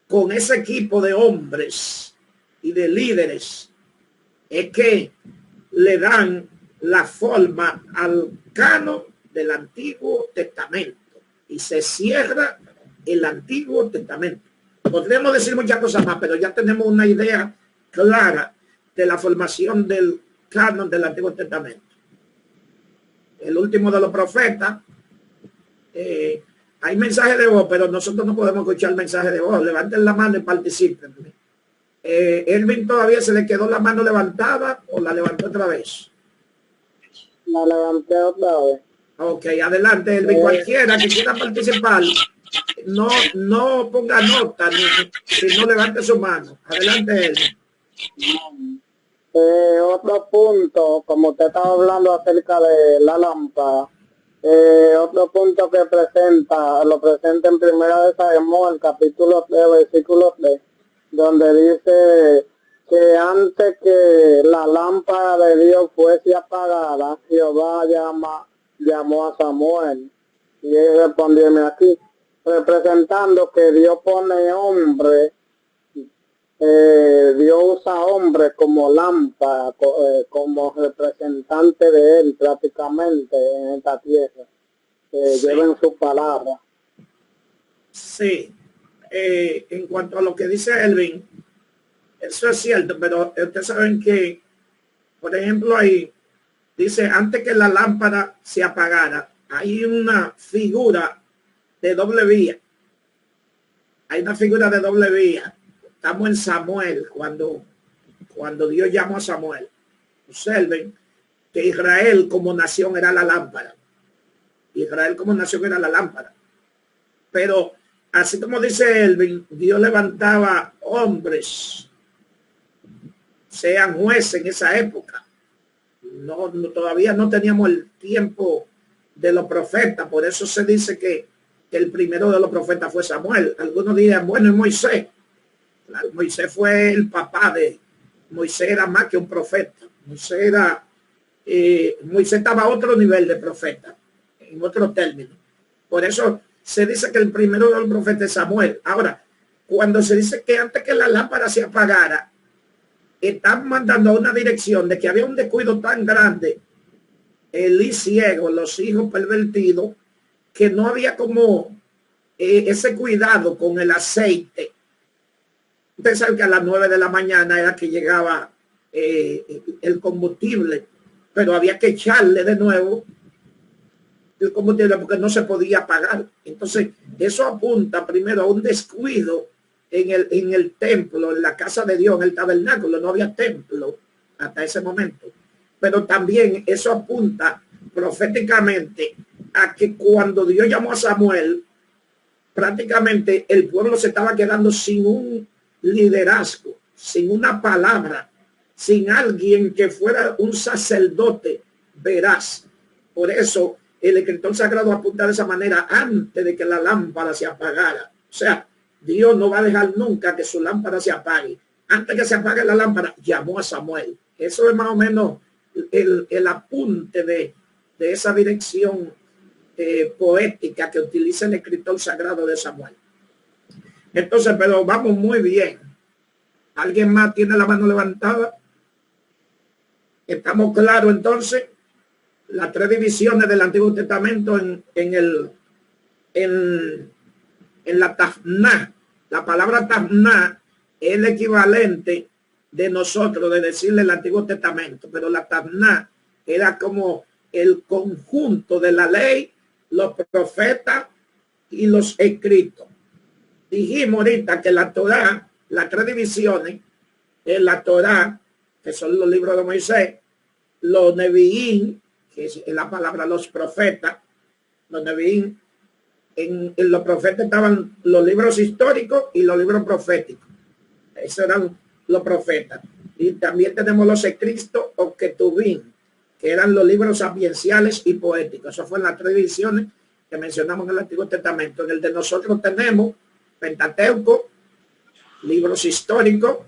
con ese equipo de hombres y de líderes, es que le dan la forma al canon del Antiguo Testamento y se cierra el Antiguo Testamento. Podríamos decir muchas cosas más, pero ya tenemos una idea clara de la formación del canon del Antiguo Testamento. El último de los profetas, hay mensaje de voz, pero nosotros no podemos escuchar mensaje de voz. Levanten la mano y participen. Elvin todavía se le quedó la mano levantada o la levantó otra vez. La levanté otra vez. Ok, adelante, Elvin. Cualquiera que quiera participar, no ponga nota, si no levante su mano. Adelante, Elvin. Otro punto, como usted estaba hablando acerca de la lámpara, otro punto que lo presenta en Primera de Salomón, el capítulo 3, versículo 3, donde dice que antes que la lámpara de Dios fuese apagada, Jehová llamó a Samuel, y él respondió aquí, representando que Dios pone hombre, Dios usa hombre como lámpara, como representante de él prácticamente en esta tierra, lleven su palabra. Sí, en cuanto a lo que dice Elvin, eso es cierto, pero ustedes saben que, por ejemplo, ahí dice, antes que la lámpara se apagara, hay una figura de doble vía. Hay una figura de doble vía. Estamos en Samuel, cuando Dios llamó a Samuel. Observen que Israel como nación era la lámpara. Israel como nación era la lámpara. Pero así como dice Elvin, Dios levantaba hombres, sean jueces en esa época. Todavía no teníamos el tiempo de los profetas. Por eso se dice que el primero de los profetas fue Samuel. Algunos dirían, bueno, es Moisés. Claro, Moisés fue el papá de Moisés, era más que un profeta. Moisés estaba a otro nivel de profeta, en otro término. Por eso se dice que el primero de los profetas es Samuel. Ahora, cuando se dice que antes que la lámpara se apagara, están mandando a una dirección de que había un descuido tan grande, el ciego, los hijos pervertidos, que no había como ese cuidado con el aceite. Ustedes saben que a las 9 de la mañana era que llegaba el combustible, pero había que echarle de nuevo el combustible porque no se podía pagar. Entonces, eso apunta primero a un descuido en el templo, en la casa de Dios, en el tabernáculo. No había templo hasta ese momento. Pero también eso apunta proféticamente a que cuando Dios llamó a Samuel, prácticamente el pueblo se estaba quedando sin un liderazgo, sin una palabra, sin alguien que fuera un sacerdote veraz. Por eso el escritor sagrado apunta de esa manera antes de que la lámpara se apagara. O sea, Dios no va a dejar nunca que su lámpara se apague. Antes que se apague la lámpara, llamó a Samuel. Eso es más o menos el apunte de esa dirección poética que utiliza el escritor sagrado de Samuel. Entonces, pero vamos muy bien. ¿Alguien más tiene la mano levantada? ¿Estamos claros entonces? Las tres divisiones del Antiguo Testamento en la Tafná. La palabra Tafná es el equivalente de nosotros de decirle el Antiguo Testamento, pero la Tafná era como el conjunto de la ley, los profetas y los escritos. Dijimos ahorita que la Torá, las tres divisiones, es la Torá, que son los libros de Moisés, los Neviín, que es la palabra los profetas, los Neviín. En los profetas estaban los libros históricos y los libros proféticos. Esos eran los profetas. Y también tenemos los escritos o Ketubín, que eran los libros sapienciales y poéticos. Eso fue en las tres divisiones que mencionamos en el Antiguo Testamento. En el de nosotros tenemos Pentateuco, libros históricos,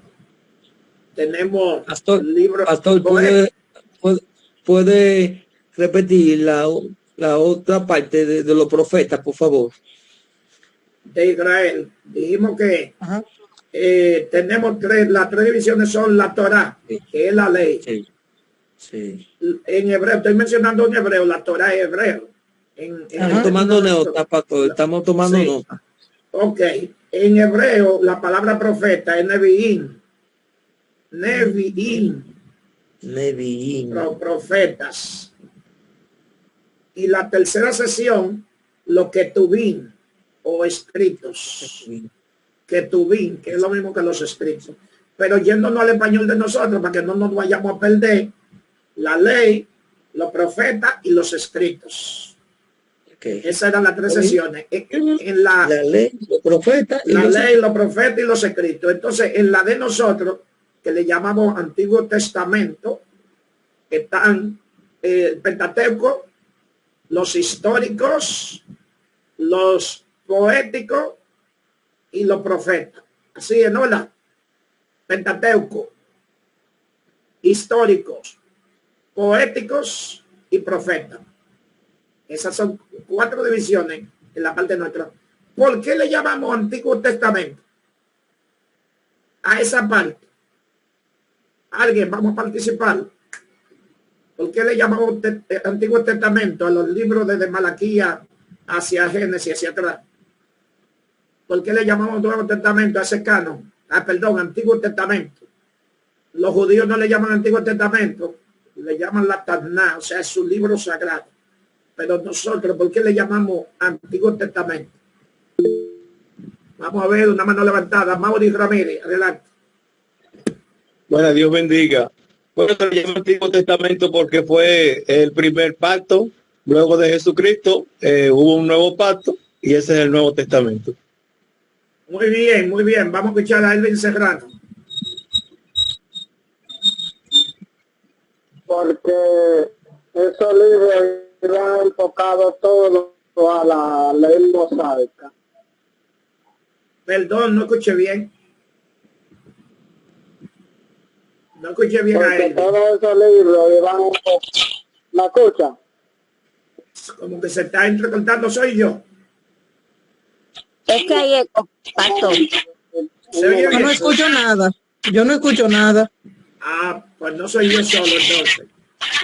tenemos libros ¿puede repetir la otra parte de los profetas, por favor? De Israel. Dijimos que tenemos las tres divisiones son la Torá, que es la ley. Sí. Sí. En hebreo, estoy mencionando en hebreo, la Torá es hebreo. Estamos tomando nota, Pastor, estamos tomando nota. Ok, en hebreo la palabra profeta es Neviín. Neviín. Profetas. Y la tercera sesión, lo Ketubín o escritos. Ketubín, que es lo mismo que los escritos. Pero yéndonos al español de nosotros, para que no nos vayamos a perder, la ley, los profetas y los escritos. Esas eran las tres sesiones. En la ley, los profetas y los profetas y los escritos. Entonces, en la de nosotros, que le llamamos Antiguo Testamento, están el Pentateuco, los históricos, los poéticos y los profetas. Así es, ¿no? Pentateuco, históricos, poéticos y profetas. Esas son cuatro divisiones en la parte nuestra. ¿Por qué le llamamos Antiguo Testamento a esa parte? Alguien, vamos a participar. ¿Por qué le llamamos Antiguo Testamento a los libros desde Malaquías hacia Génesis, hacia atrás? ¿Por qué le llamamos Nuevo Testamento a ese canon? Antiguo Testamento. Los judíos no le llaman Antiguo Testamento, le llaman la Taná, o sea, es su libro sagrado. Pero nosotros, ¿por qué le llamamos Antiguo Testamento? Vamos a ver una mano levantada. Mauricio Ramírez, adelante. Bueno, Dios bendiga. Bueno, se le llama Antiguo Testamento porque fue el primer pacto. Luego de Jesucristo hubo un nuevo pacto y ese es el Nuevo Testamento. Muy bien, muy bien. Vamos a escuchar a Elvin Serrano. Porque esos libros iban enfocados todo a la ley mosaica. Perdón, no escuché bien. No escuché bien a él. Todos esos libros iban enfocados. ¿Me escucha? Como que se está entrecortando, soy yo. Es que hay eco, pastor. Yo no escucho nada. Yo no escucho nada. Ah, pues no soy yo solo entonces.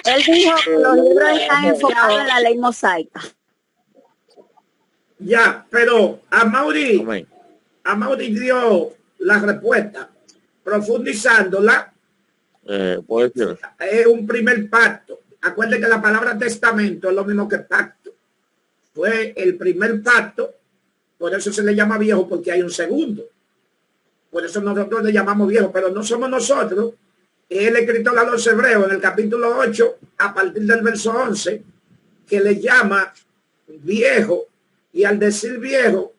Él dijo que los libros están enfocados en la ley mosaica. Ya, pero a Mauri dio la respuesta, profundizándola. Puede ser. Es un primer pacto. Acuérdense que la palabra testamento es lo mismo que pacto. Fue el primer pacto, por eso se le llama viejo, porque hay un segundo. Por eso nosotros le llamamos viejo, pero no somos nosotros. El escritor a los Hebreos en el capítulo 8, a partir del verso 11, que le llama viejo, y al decir viejo,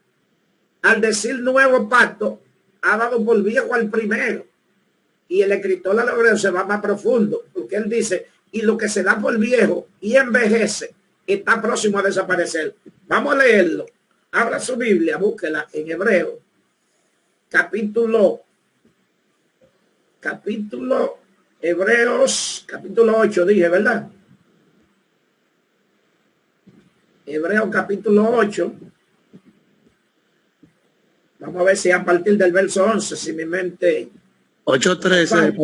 al decir nuevo pacto, ha dado por viejo al primero. Y el escritor a los Hebreos se va más profundo, porque él dice, y lo que se da por viejo y envejece está próximo a desaparecer. Vamos a leerlo. Abra su Biblia, búsquela en Hebreo, capítulo Hebreos, capítulo 8, dije, ¿verdad? Hebreos capítulo 8. Vamos a ver si a partir del verso 11, si mi mente... 8:13.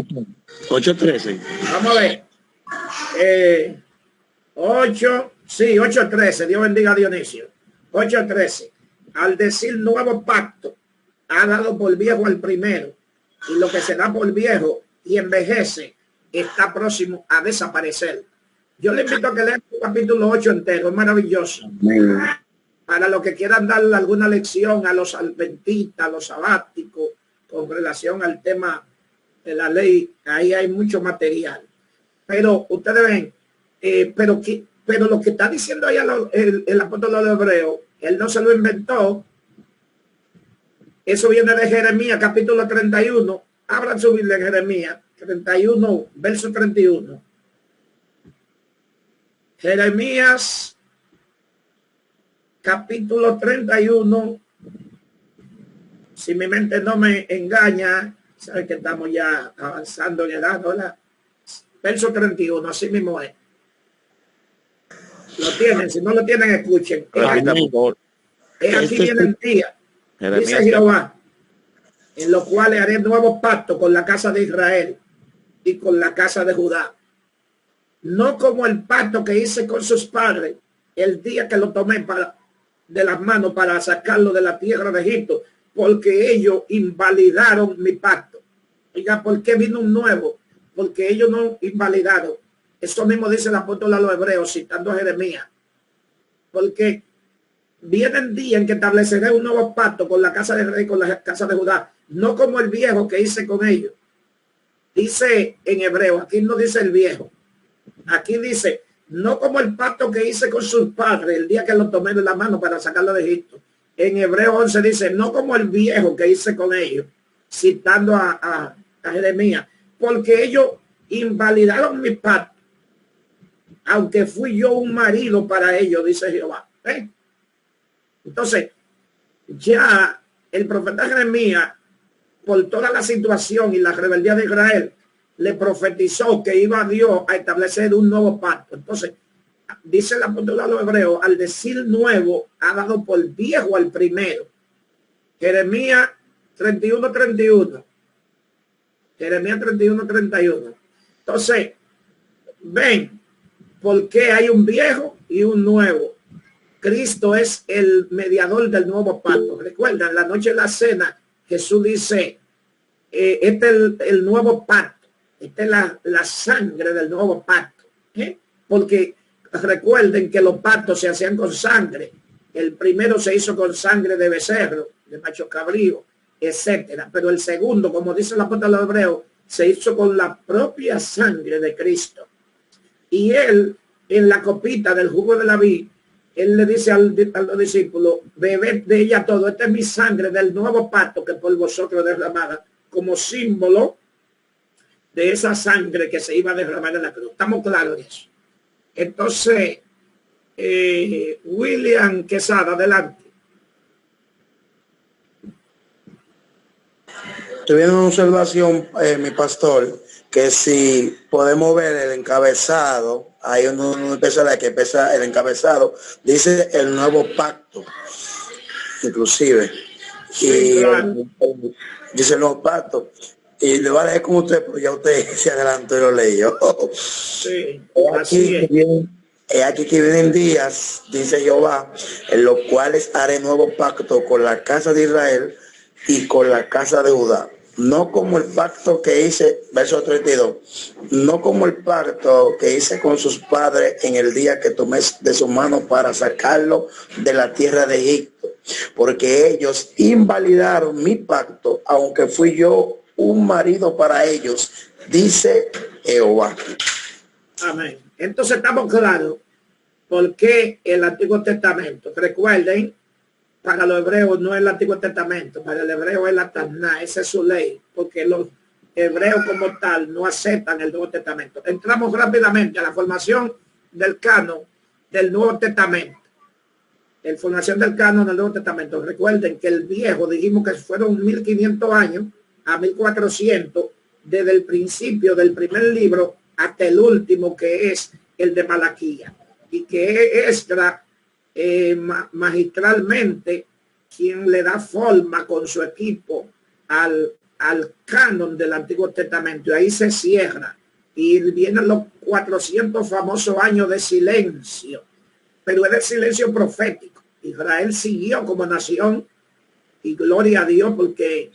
8:13. Vamos a ver. 8:13. Dios bendiga a Dionisio. 8:13. Al decir nuevo pacto, ha dado por viejo al primero, y lo que se da por viejo y envejece está próximo a desaparecer. Yo le invito a que lean el capítulo 8 entero, es maravilloso. Para los que quieran darle alguna lección a los adventistas, a los sabáticos, con relación al tema de la ley, ahí hay mucho material. Pero ustedes ven, pero lo que está diciendo ahí el apóstol de los Hebreos, él no se lo inventó. Eso viene de Jeremías, capítulo 31. Abran su Biblia en Jeremías 31, verso 31. Jeremías, capítulo 31. Si mi mente no me engaña, sabe que estamos ya avanzando en edad, ¿verdad? Verso 31, así mismo es. Lo tienen, si no lo tienen, escuchen. Aquí viene el día, dice Jehová, en los cuales haré nuevos pactos con la casa de Israel y con la casa de Judá. No como el pacto que hice con sus padres el día que lo tomé de las manos para sacarlo de la tierra de Egipto, porque ellos invalidaron mi pacto. Oiga, ¿por qué vino un nuevo? Porque ellos no invalidaron. Eso mismo dice el apóstol a los Hebreos, citando a Jeremías. Porque vienen días en que estableceré un nuevo pacto con la casa de Israel y con la casa de Judá, no como el viejo que hice con ellos. Dice en Hebreo, aquí no dice el viejo. Aquí dice, no como el pacto que hice con sus padres el día que lo tomé de la mano para sacarlo de Egipto. En Hebreo 11 dice, no como el viejo que hice con ellos, citando a Jeremías, porque ellos invalidaron mi pacto, aunque fui yo un marido para ellos, dice Jehová. ¿Eh? Entonces, ya el profeta Jeremías, por toda la situación y la rebeldía de Israel, le profetizó que iba Dios a establecer un nuevo pacto. Entonces, dice el apóstol a los Hebreos, al decir nuevo, ha dado por viejo al primero. Jeremías 31:31. Jeremías 31:31. Entonces, ven, ¿por qué hay un viejo y un nuevo? Cristo es el mediador del nuevo pacto. Recuerdan, la noche de la cena, Jesús dice, este es el nuevo pacto. Esta es la sangre del nuevo pacto. Porque recuerden que los pactos se hacían con sangre. El primero se hizo con sangre de becerro, de macho cabrío, etcétera. Pero el segundo, como dice el apóstol de los Hebreos, se hizo con la propia sangre de Cristo. Y él, en la copita del jugo de la vid, él le dice a los discípulos, bebed de ella todo, esta es mi sangre del nuevo pacto que por vosotros derramada, como símbolo de esa sangre que se iba a derramar en la cruz. Estamos claros en eso. Entonces, William Quesada, adelante. Estoy viendo una observación, mi pastor, que si podemos ver el encabezado, hay uno especial que pesa el encabezado, dice el nuevo pacto, inclusive. Sí, y claro. Dice el nuevo pacto. Y le voy a leer con usted, pero ya usted se adelantó y lo leyó. Sí, así es. He aquí que vienen días, dice Jehová, en los cuales haré nuevo pacto con la casa de Israel y con la casa de Judá. No como el pacto que hice, verso 32, no como el pacto que hice con sus padres en el día que tomé de su mano para sacarlo de la tierra de Egipto, porque ellos invalidaron mi pacto, aunque fui yo un marido para ellos, dice Jehová. Amén. Entonces estamos claros por qué el Antiguo Testamento. Recuerden, para los hebreos no es el Antiguo Testamento, para el hebreo es la Taná, esa es su ley, porque los hebreos como tal no aceptan el Nuevo Testamento. Entramos rápidamente a la formación del canon del Nuevo Testamento. La formación del canon del Nuevo Testamento. Recuerden que el viejo, dijimos que fueron 1500 años a 1400, desde el principio del primer libro hasta el último, que es el de Malaquía, y que es Esdras magistralmente quien le da forma con su equipo al canon del Antiguo Testamento, y ahí se cierra y vienen los 400 famosos años de silencio, pero es de silencio profético. Israel siguió como nación, y gloria a Dios, porque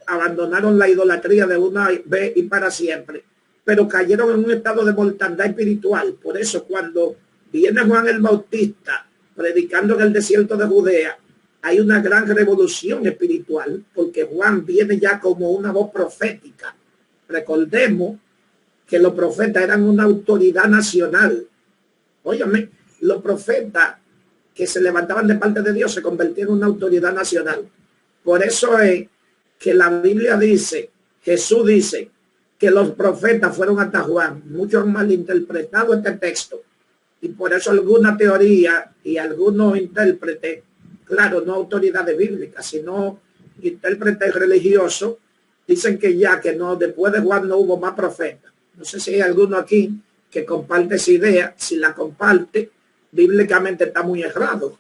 abandonaron la idolatría de una vez y para siempre, pero cayeron en un estado de mortandad espiritual. Por eso cuando viene Juan el Bautista predicando en el desierto de Judea, hay una gran revolución espiritual, porque Juan viene ya como una voz profética. Recordemos que los profetas eran una autoridad nacional. Óyame, los profetas que se levantaban de parte de Dios se convirtieron en una autoridad nacional. Por eso es que la Biblia dice, Jesús dice, que los profetas fueron hasta Juan. Muchos han malinterpretado este texto, y por eso alguna teoría y algunos intérpretes, claro, no autoridades bíblicas, sino intérpretes religiosos, dicen que ya que no, después de Juan no hubo más profetas. No sé si hay alguno aquí que comparte esa idea. Si la comparte, bíblicamente está muy errado.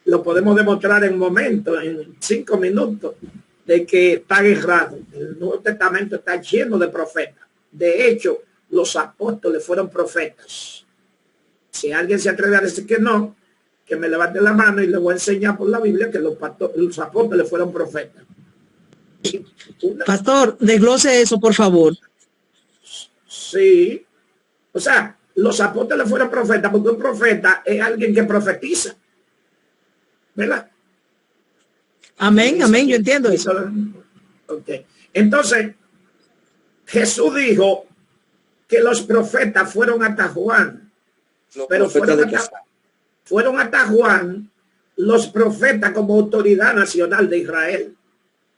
Lo podemos demostrar en momentos, en 5 minutos, de que está errado. El Nuevo Testamento está lleno de profetas. De hecho, los apóstoles fueron profetas. Si alguien se atreve a decir que no, que me levante la mano y le voy a enseñar por la Biblia que los apóstoles fueron profetas. Pastor, desglose eso, por favor. Sí. O sea, los apóstoles fueron profetas, porque un profeta es alguien que profetiza. ¿Verdad? Amén, amén, yo entiendo eso. Okay. Entonces, Jesús dijo que los profetas fueron hasta Juan. Pero fueron hasta Juan los profetas como autoridad nacional de Israel.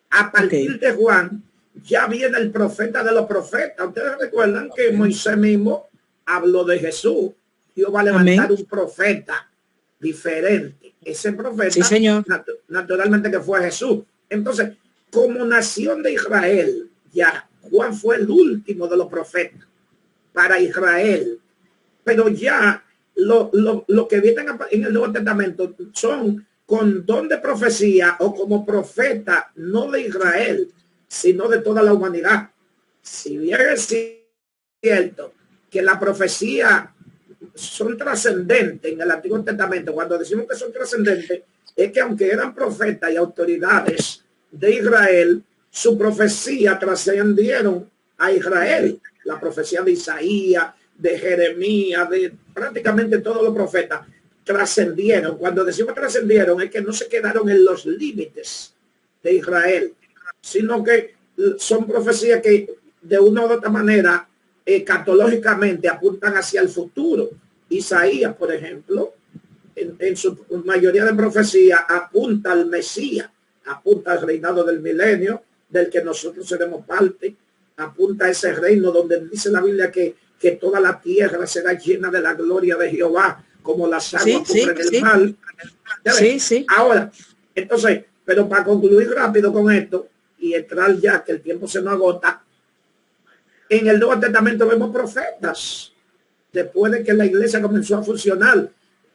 A partir de Juan ya viene el profeta de los profetas. Ustedes recuerdan que Moisés mismo habló de Jesús. Dios va a levantar un profeta diferente. Ese profeta, sí, señor, naturalmente que fue Jesús. Entonces, como nación de Israel, ya Juan fue el último de los profetas para Israel. Pero ya lo que vienen en el Nuevo Testamento son con don de profecía o como profeta, no de Israel, sino de toda la humanidad. Si bien es cierto que la profecía son trascendentes en el Antiguo Testamento, cuando decimos que son trascendentes, es que aunque eran profetas y autoridades de Israel, su profecía trascendieron a Israel. La profecía de Isaías, de Jeremías, de prácticamente todos los profetas trascendieron. Cuando decimos trascendieron es que no se quedaron en los límites de Israel, sino que son profecías que de una u otra manera catológicamente apuntan hacia el futuro. Isaías, por ejemplo, en su mayoría de profecías apunta al Mesías, apunta al reinado del milenio, del que nosotros seremos parte, apunta a ese reino donde dice la Biblia que toda la tierra será llena de la gloria de Jehová. como las aguas cubren el mar. Ahora, entonces, pero para concluir rápido con esto y entrar ya que el tiempo se nos agota, en el Nuevo Testamento vemos profetas. Después de que la iglesia comenzó a funcionar,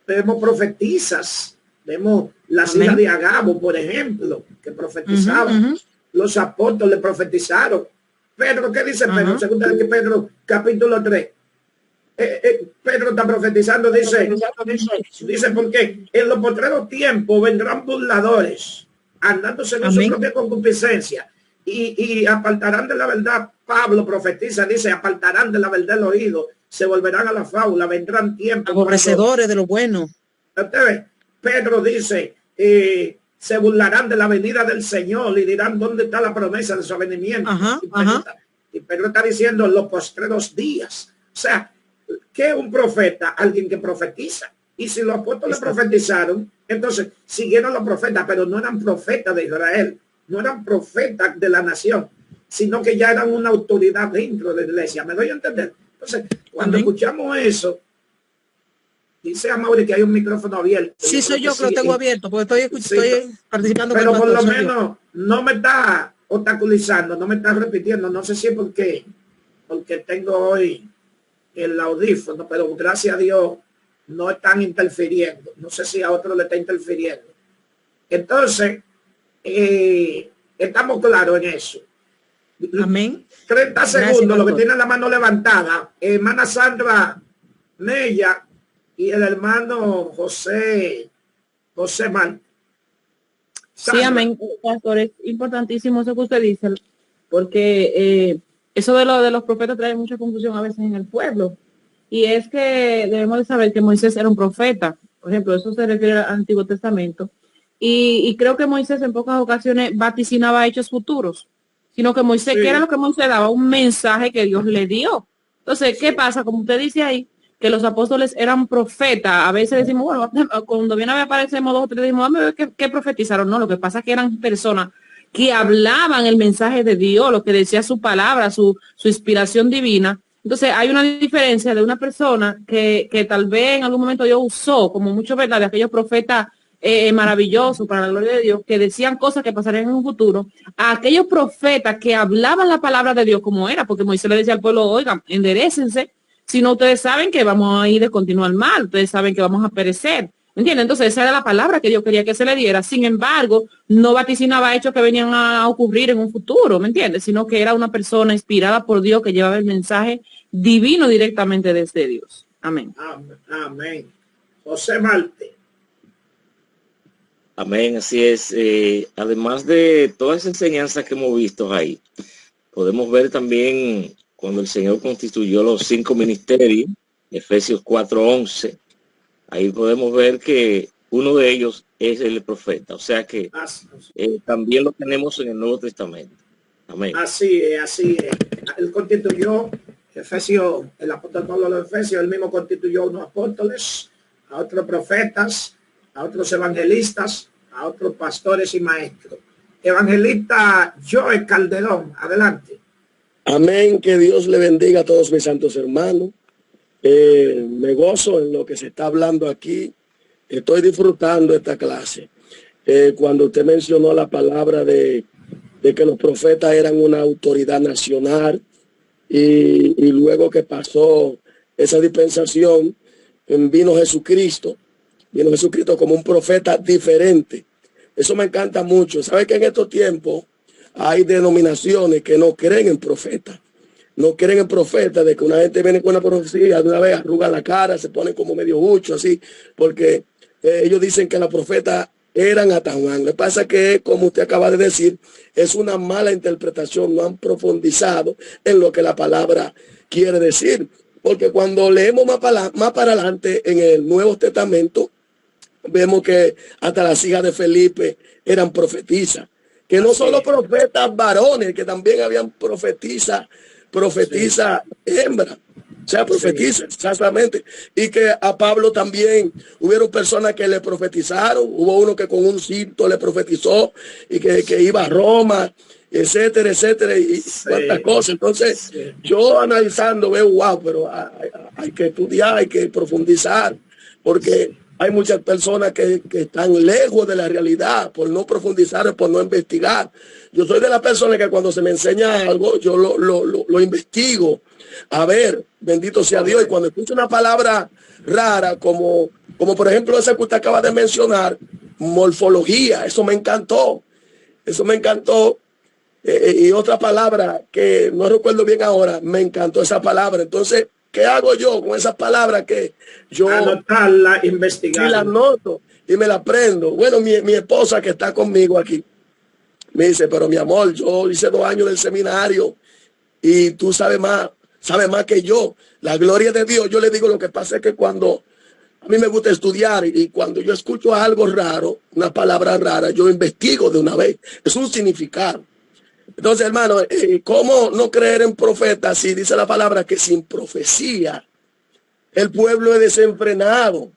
vemos profetizas, vemos las hijas de Agabo, por ejemplo, que profetizaban. Los apóstoles profetizaron. Pedro, ¿qué dice Pedro? Segunda de Pedro, capítulo 3. Pedro está profetizando, dice, porque en los postreros tiempos vendrán burladores, andándose en su propia concupiscencia, y apartarán de la verdad. Pablo profetiza, dice, apartarán de la verdad el oído, se volverán a la fábula, vendrán tiempos aborrecedores de lo bueno. Pedro dice, se burlarán de la venida del Señor y dirán, ¿dónde está la promesa de su avenimiento? Y Pedro está diciendo los postreros días. O sea, ¿qué es un profeta? Alguien que profetiza. Y si los apóstoles profetizaron, entonces siguieron los profetas, pero no eran profetas de Israel, no eran profetas de la nación, sino que ya eran una autoridad dentro de la iglesia. ¿Me doy a entender? Entonces, cuando escuchamos eso, dice a Mauri que hay un micrófono abierto. Sí, soy yo que lo tengo abierto, porque estoy participando. Pero por lo menos no me está obstaculizando, no me está repitiendo. No sé si es porque tengo hoy el audífono, pero gracias a Dios no están interfiriendo. No sé si a otro le está interfiriendo. Entonces, estamos claros en eso. Amén. 30 segundos, lo que tiene la mano levantada, hermana Sandra Mella y el hermano José Man. Sí, amén, pastor, es importantísimo eso que usted dice, porque eso de los profetas trae mucha confusión a veces en el pueblo. Y es que debemos de saber que Moisés era un profeta. Por ejemplo, eso se refiere al Antiguo Testamento. Y creo que Moisés en pocas ocasiones vaticinaba hechos futuros, sino que Moisés, ¿qué era lo que Moisés daba? Un mensaje que Dios le dio. Entonces, ¿qué pasa? Como usted dice ahí, que los apóstoles eran profetas. A veces decimos, bueno, cuando viene a ver aparecemos 2 o 3, decimos, vamos a ver qué profetizaron. No, lo que pasa es que eran personas que hablaban el mensaje de Dios, lo que decía su palabra, su inspiración divina. Entonces, hay una diferencia de una persona que tal vez en algún momento Dios usó, como mucho, ¿verdad?, de aquellos profetas maravillosos para la gloria de Dios, que decían cosas que pasarían en un futuro, a aquellos profetas que hablaban la palabra de Dios como era, porque Moisés le decía al pueblo, oigan, enderécense, si no ustedes saben que vamos a ir de continuo al mal, ustedes saben que vamos a perecer. ¿Me entienden? Entonces esa era la palabra que Dios quería que se le diera. Sin embargo, no vaticinaba hechos que venían a ocurrir en un futuro, ¿me entiendes? Sino que era una persona inspirada por Dios que llevaba el mensaje divino directamente desde Dios. Amén. Amén. José Marte. Amén, así es. Además de todas esas enseñanzas que hemos visto ahí, podemos ver también cuando el Señor constituyó los 5 ministerios, Efesios 4:11, ahí podemos ver que uno de ellos es el profeta. O sea que también lo tenemos en el Nuevo Testamento. Amén. Así es. Él constituyó, Efesios, el apóstol Pablo de Efesios, él mismo constituyó a unos apóstoles, a otros profetas, a otros evangelistas, a otros pastores y maestros. Evangelista Joel Calderón, adelante. Amén, que Dios le bendiga a todos mis santos hermanos. Me gozo en lo que se está hablando aquí. Estoy disfrutando esta clase. Cuando usted mencionó la palabra de que los profetas eran una autoridad nacional y luego que pasó esa dispensación, vino Jesucristo como un profeta diferente. Eso me encanta mucho. ¿Sabe que en estos tiempos hay denominaciones que no creen en profetas? No creen en profetas, de que una gente viene con una profecía, de una vez arruga la cara, se pone como medio hucho, así, porque ellos dicen que los profetas eran hasta Juan. Lo que pasa es que, como usted acaba de decir, es una mala interpretación, no han profundizado en lo que la palabra quiere decir. Porque cuando leemos más para adelante en el Nuevo Testamento, vemos que hasta las hijas de Felipe eran profetizas. Que no solo profetas varones, que también habían profetisa hembra. O sea, profetiza, exactamente. Y que a Pablo también hubieron personas que le profetizaron. Hubo uno que con un cinto le profetizó y que iba a Roma, etcétera, etcétera, y cuantas cosas. Entonces, yo analizando veo, wow, pero hay que estudiar, hay que profundizar porque hay muchas personas que están lejos de la realidad por no profundizar, por no investigar. Yo soy de las personas que cuando se me enseña algo, yo lo investigo. A ver, bendito sea Dios. Y cuando escucho una palabra rara, como por ejemplo esa que usted acaba de mencionar, morfología, eso me encantó. Eso me encantó. Y otra palabra que no recuerdo bien ahora, me encantó esa palabra. Entonces, ¿qué hago yo con esas palabras que yo... Anotarla, investigar. Y la anoto y me la aprendo. Bueno, mi esposa que está conmigo aquí, me dice, pero mi amor, yo hice 2 años del seminario y tú sabes más que yo. La gloria de Dios. Yo le digo, lo que pasa es que cuando a mí me gusta estudiar y cuando yo escucho algo raro, una palabra rara, yo investigo de una vez. Es un significado. Entonces, hermano, ¿cómo no creer en profetas si dice la palabra que sin profecía el pueblo es desenfrenado?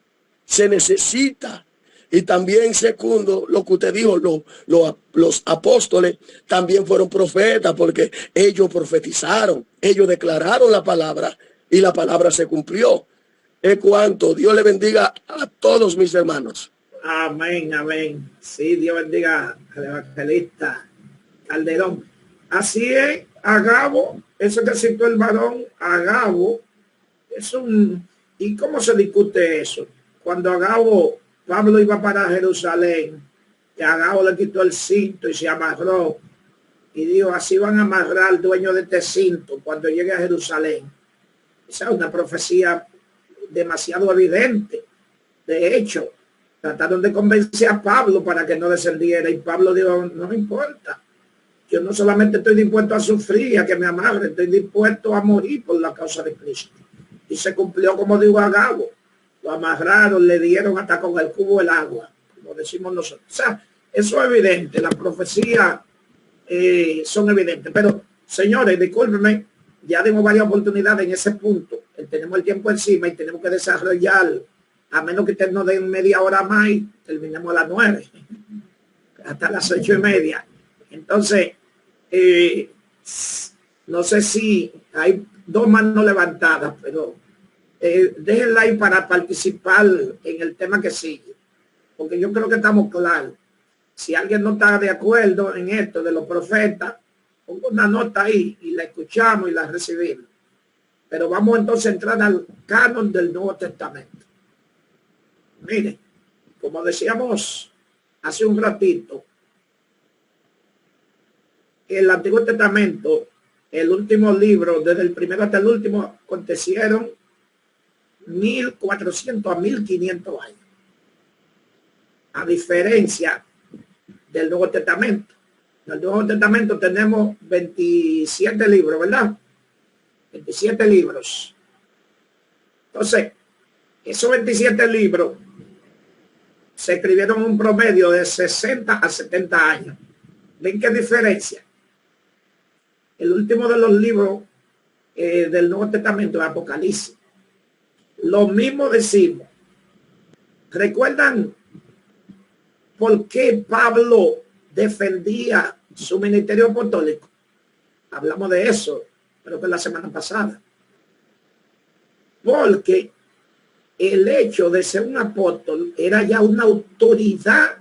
Se necesita. Y también, segundo, lo que usted dijo, los apóstoles también fueron profetas porque ellos profetizaron, ellos declararon la palabra y la palabra se cumplió. Es cuanto. Dios le bendiga a todos mis hermanos. Amén, amén. Sí, Dios bendiga al evangelista Calderón. Así es, Agabo, eso que citó el varón, Agabo, es un... ¿Y cómo se discute eso? Cuando Agabo, Pablo iba para Jerusalén, y Agabo le quitó el cinto y se amarró, y dijo, así van a amarrar al dueño de este cinto cuando llegue a Jerusalén. Esa es una profecía demasiado evidente. De hecho, trataron de convencer a Pablo para que no descendiera, y Pablo dijo, no me importa. Yo no solamente estoy dispuesto a sufrir, a que me amarren, estoy dispuesto a morir por la causa de Cristo. Y se cumplió como dijo Agabo. Lo amarraron, le dieron hasta con el cubo el agua, como decimos nosotros. O sea, eso es evidente, las profecías son evidentes. Pero, señores, discúlpenme, ya dimos varias oportunidades en ese punto. Tenemos el tiempo encima y tenemos que desarrollar, a menos que ustedes nos den media hora más y terminemos a las 9, hasta las 8:30. Entonces, no sé si hay 2 manos levantadas, pero déjenla ahí para participar en el tema que sigue, porque yo creo que estamos claros. Si alguien no está de acuerdo en esto de los profetas, pongo una nota ahí y la escuchamos y la recibimos. Pero vamos entonces a entrar al canon del Nuevo Testamento. Miren, como decíamos hace un ratito, el Antiguo Testamento, el último libro, desde el primero hasta el último, acontecieron 1400 a 1500 años. A diferencia del Nuevo Testamento. En el Nuevo Testamento tenemos 27 libros, ¿verdad? 27 libros. Entonces, esos 27 libros se escribieron un promedio de 60 a 70 años. ¿Ven qué diferencia? El último de los libros del Nuevo Testamento es Apocalipsis. Lo mismo decimos. ¿Recuerdan por qué Pablo defendía su ministerio apostólico? Hablamos de eso, creo que la semana pasada. Porque el hecho de ser un apóstol era ya una autoridad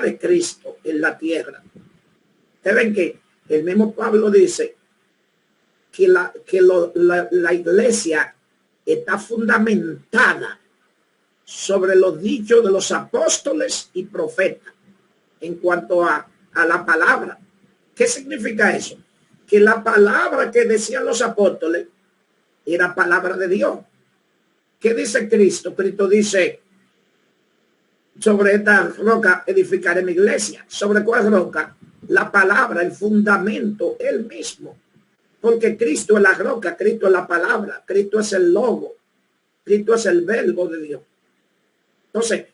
de Cristo en la tierra. Ustedes ven que el mismo Pablo dice que la iglesia está fundamentada sobre los dichos de los apóstoles y profetas en cuanto a la palabra. ¿Qué significa eso? Que la palabra que decían los apóstoles era palabra de Dios. ¿Qué dice Cristo? Cristo dice, sobre esta roca edificaré mi iglesia. ¿Sobre cuál roca? La palabra, el fundamento, él mismo. Porque Cristo es la roca, Cristo es la palabra, Cristo es el logo, Cristo es el verbo de Dios. Entonces,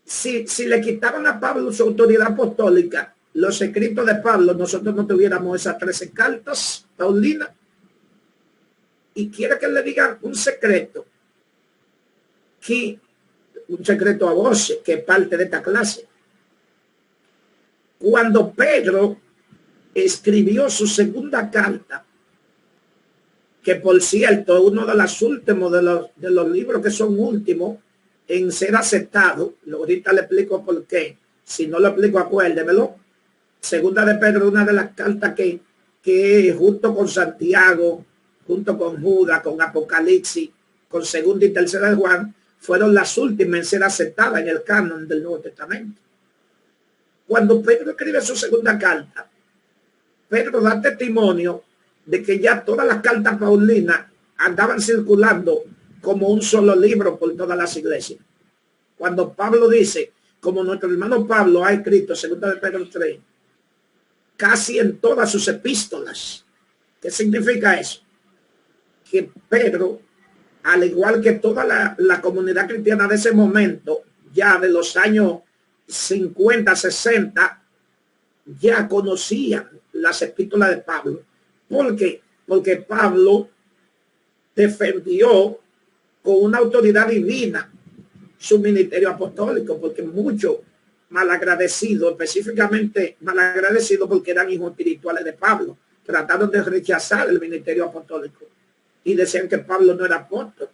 si le quitaban a Pablo su autoridad apostólica, los escritos de Pablo, nosotros no tuviéramos esas 13 cartas paulinas. Y quiere que le digan un secreto, un secreto a voces, que es parte de esta clase. Cuando Pedro escribió su segunda carta, que por cierto es uno de los últimos de los libros que son últimos en ser aceptado. Ahorita le explico por qué. Si no lo explico, acuérdemelo. Segunda de Pedro, una de las cartas que junto con Santiago, junto con Judas, con Apocalipsis, con segunda y tercera de Juan, fueron las últimas en ser aceptadas en el canon del Nuevo Testamento. Cuando Pedro escribe su segunda carta, Pedro da testimonio de que ya todas las cartas paulinas andaban circulando como un solo libro por todas las iglesias. Cuando Pablo dice, como nuestro hermano Pablo ha escrito, segunda de Pedro 3, casi en todas sus epístolas. ¿Qué significa eso? Que Pedro, al igual que toda la comunidad cristiana de ese momento, ya de los años 50, 60, ya conocían las epístolas de Pablo. ¿Por qué? Porque Pablo defendió con una autoridad divina su ministerio apostólico, porque muchos malagradecidos, específicamente malagradecidos porque eran hijos espirituales de Pablo, trataron de rechazar el ministerio apostólico y decían que Pablo no era apóstol,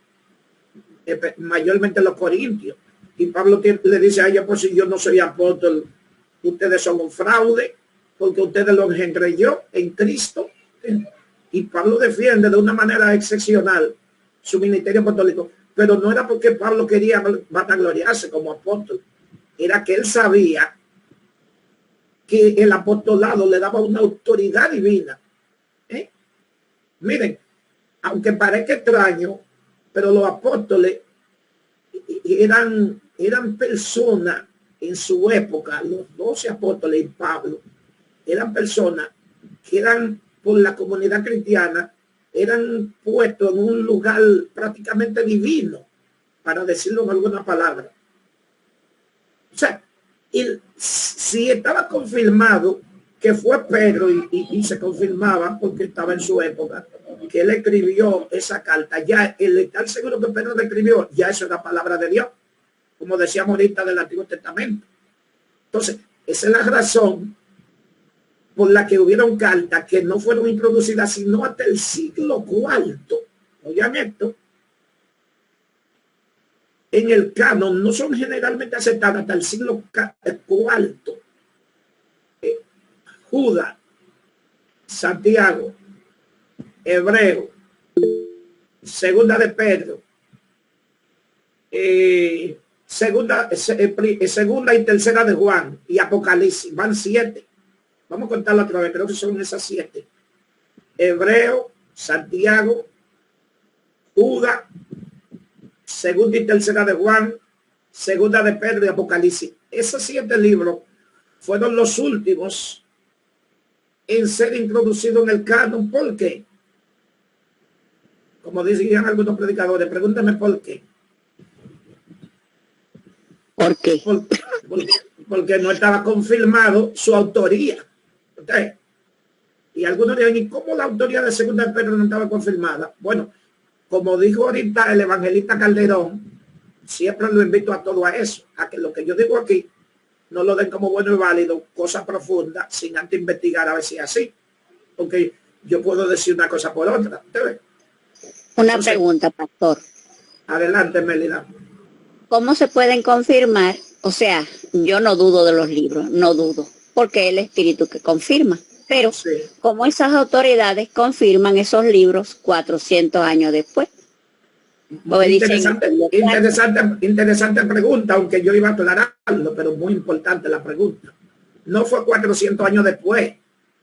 mayormente los corintios. Y Pablo le dice a ellos, pues si yo no soy apóstol, ustedes son un fraude, porque ustedes lo engendré yo en Cristo. Y Pablo defiende de una manera excepcional su ministerio apostólico, pero no era porque Pablo quería vanagloriarse como apóstol, era que él sabía que el apostolado le daba una autoridad divina. Miren, aunque parezca extraño, pero los apóstoles eran personas en su época, los 12 apóstoles y Pablo, eran personas que eran por la comunidad cristiana, eran puestos en un lugar prácticamente divino, para decirlo en alguna palabra. O sea, si estaba confirmado que fue Pedro y se confirmaba porque estaba en su época, que él escribió esa carta, ya el estar seguro que Pedro la escribió, ya eso era palabra de Dios, como decíamos ahorita del Antiguo Testamento. Entonces, esa es la razón por la que hubieron cartas que no fueron introducidas sino hasta el siglo IV. Oigan esto. En el canon no son generalmente aceptadas hasta el siglo IV. Judas, Santiago, Hebreo, segunda de Pedro, segunda y tercera de Juan y Apocalipsis, van 7. Vamos a contarlo otra vez, creo que son esas 7. Hebreo, Santiago, Judas, segunda y tercera de Juan, segunda de Pedro y Apocalipsis. Esos 7 libros fueron los últimos en ser introducidos en el canon. ¿Por qué? Como decían algunos predicadores, pregúntame por qué. ¿Por qué? Porque no estaba confirmado su autoría. ¿Okay? Y algunos dirán, ¿y cómo la autoría de segunda de Pedro no estaba confirmada? Bueno, como dijo ahorita el evangelista Calderón, siempre lo invito a todo a eso, a que lo que yo digo aquí no lo den como bueno y válido, cosa profunda, sin antes investigar a ver si es así. Porque yo puedo decir una cosa por otra. Una pregunta, pastor. Adelante, Melida. ¿Cómo se pueden confirmar? O sea, yo no dudo de los libros, no dudo, porque es el Espíritu que confirma. Pero, sí, ¿cómo esas autoridades confirman esos libros 400 años después? Interesante pregunta, aunque yo iba a aclararlo, pero muy importante la pregunta. No fue 400 años después.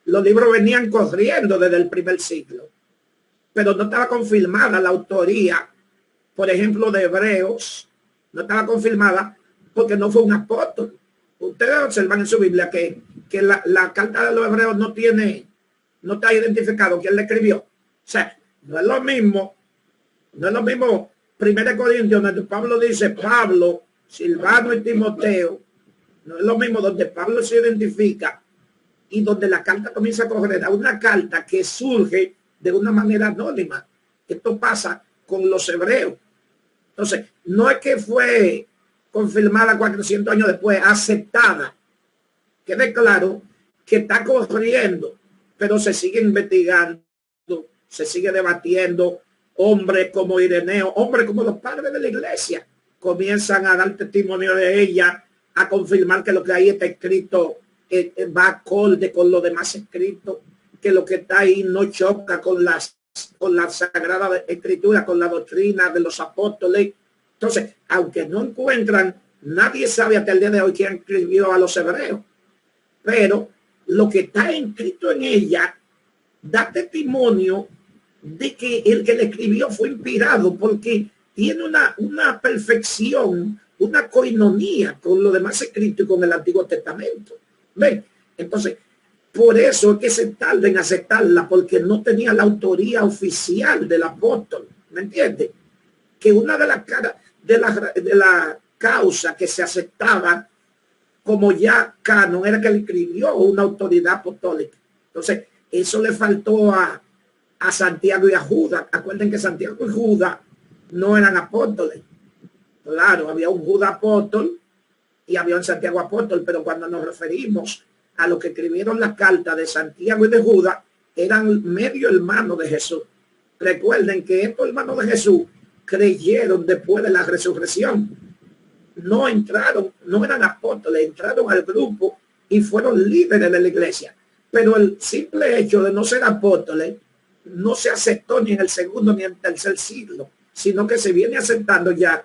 Los libros venían corriendo desde el primer siglo, pero no estaba confirmada la autoría, por ejemplo, de Hebreos. No estaba confirmada porque no fue un apóstol. Ustedes observan en su Biblia que la carta de los Hebreos no está identificado quién le escribió. O sea, no es lo mismo 1 Corintios, donde Pablo dice Pablo, Silvano y Timoteo. No es lo mismo donde Pablo se identifica y donde la carta comienza a correr a una carta que surge de una manera anónima. Esto pasa con los hebreos. Entonces, no es que fue confirmada 400 años después, aceptada. Quede claro que está corriendo, pero se sigue investigando, se sigue debatiendo. Hombres como Ireneo, hombres como los padres de la iglesia, comienzan a dar testimonio de ella, a confirmar que lo que ahí está escrito va acorde con lo demás escrito, que lo que está ahí no choca con la Sagrada Escritura, con la doctrina de los apóstoles. Entonces, aunque no encuentran, nadie sabe hasta el día de hoy quién escribió a los hebreos, pero lo que está escrito en ella da testimonio de que el que le escribió fue inspirado, porque tiene una perfección, una coinonía con lo demás escrito y con el Antiguo Testamento. ¿Ven? Entonces, por eso es que se tarda en aceptarla, porque no tenía la autoría oficial del apóstol. ¿Me entiende? Que una de las caras de la causa que se aceptaba como ya canon era que le escribió una autoridad apostólica. Entonces, eso le faltó a Santiago y a Judas. Acuerden que Santiago y Judas no eran apóstoles. Claro, había un Judas apóstol y había un Santiago apóstol, pero cuando nos referimos a los que escribieron las cartas de Santiago y de Judas, eran medio hermanos de Jesús. Recuerden que estos hermanos de Jesús creyeron después de la resurrección. No entraron, no eran apóstoles, entraron al grupo y fueron líderes de la iglesia. Pero el simple hecho de no ser apóstoles no se aceptó ni en el segundo ni en el tercer siglo, sino que se viene aceptando ya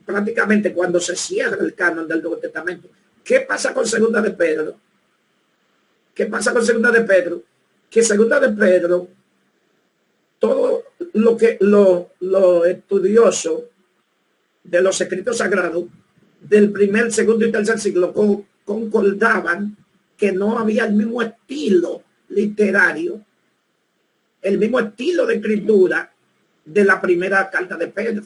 prácticamente cuando se cierra el canon del Nuevo Testamento. ¿Qué pasa con Segunda de Pedro? ¿Qué pasa con Segunda de Pedro? Que Segunda de Pedro, todo lo que lo estudioso de los escritos sagrados del primer, segundo y tercer siglo concordaban que no había el mismo estilo literario, el mismo estilo de escritura de la primera carta de Pedro.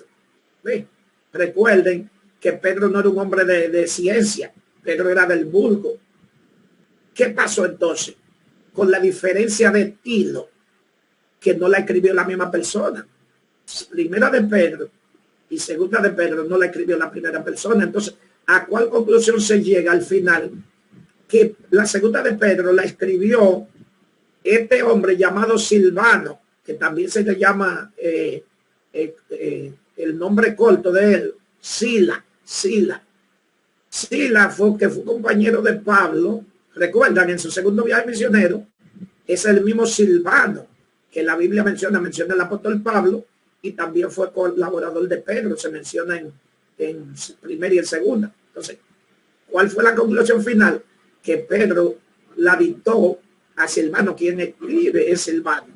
¿Ve? Recuerden que Pedro no era un hombre de ciencia, Pedro era del vulgo. ¿Qué pasó entonces? Con la diferencia de estilo, que no la escribió la misma persona. Primera de Pedro y segunda de Pedro no la escribió la primera persona. Entonces, ¿a cuál conclusión se llega al final? Que la segunda de Pedro la escribió este hombre llamado Silvano, que también se le llama el nombre corto de él, Sila. Sila fue compañero de Pablo. Recuerdan, en su segundo viaje misionero, es el mismo Silvano que la Biblia menciona el apóstol Pablo, y también fue colaborador de Pedro, se menciona en primera y en segunda. Entonces, ¿cuál fue la conclusión final? Que Pedro la dictó a Silvano, quien escribe es Silvano.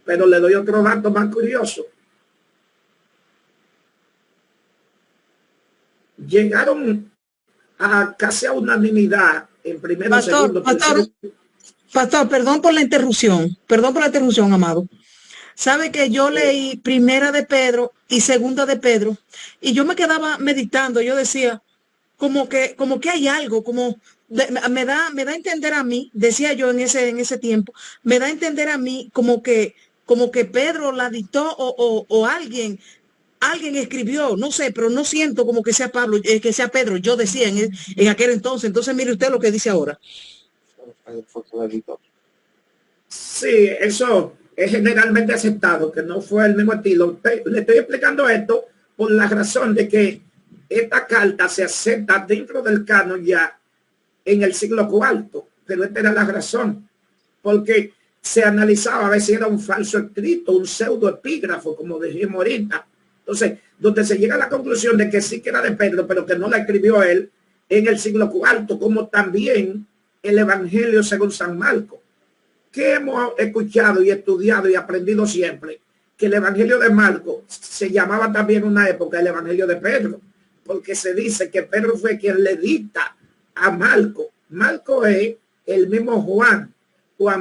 Pero le doy otro dato más curioso. Llegaron a casi a unanimidad en primero, segundo, tercero. Pastor, perdón por la interrupción, amado. Sabe que yo leí primera de Pedro y segunda de Pedro, y yo me quedaba meditando. Yo decía, como que hay algo, me da a entender a mí, decía yo en ese tiempo, me da a entender a mí como que Pedro la dictó o alguien escribió, no sé, pero no siento como que sea Pablo, que sea Pedro. Yo decía en aquel entonces. Entonces mire usted lo que dice ahora. Sí, eso es generalmente aceptado, que no fue el mismo estilo. Le estoy explicando esto por la razón de que esta carta se acepta dentro del canon ya en el siglo IV, pero esta era la razón, porque se analizaba a ver si era un falso escrito, un pseudo epígrafo, como dijimos ahorita. Entonces, donde se llega a la conclusión de que sí que era de Pedro, pero que no la escribió él en el siglo IV, como también el Evangelio según San Marcos, que hemos escuchado y estudiado y aprendido siempre, que el Evangelio de Marcos se llamaba también en una época el Evangelio de Pedro, porque se dice que Pedro fue quien le dicta a Marcos. Marcos es el mismo Juan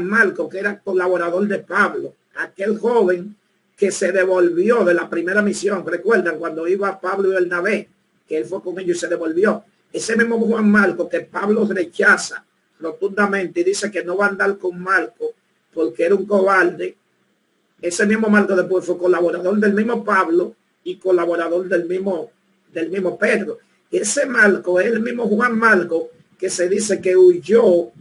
Marcos, que era colaborador de Pablo, aquel joven que se devolvió de la primera misión. Recuerdan cuando iba Pablo y Bernabé, que él fue con ellos y se devolvió. Ese mismo Juan Marcos que Pablo rechaza rotundamente y dice que no va a andar con Marcos porque era un cobarde. Ese mismo Marcos después fue colaborador del mismo Pablo y colaborador del mismo Pedro. Ese Marcos es el mismo Juan Marcos que se dice que huyó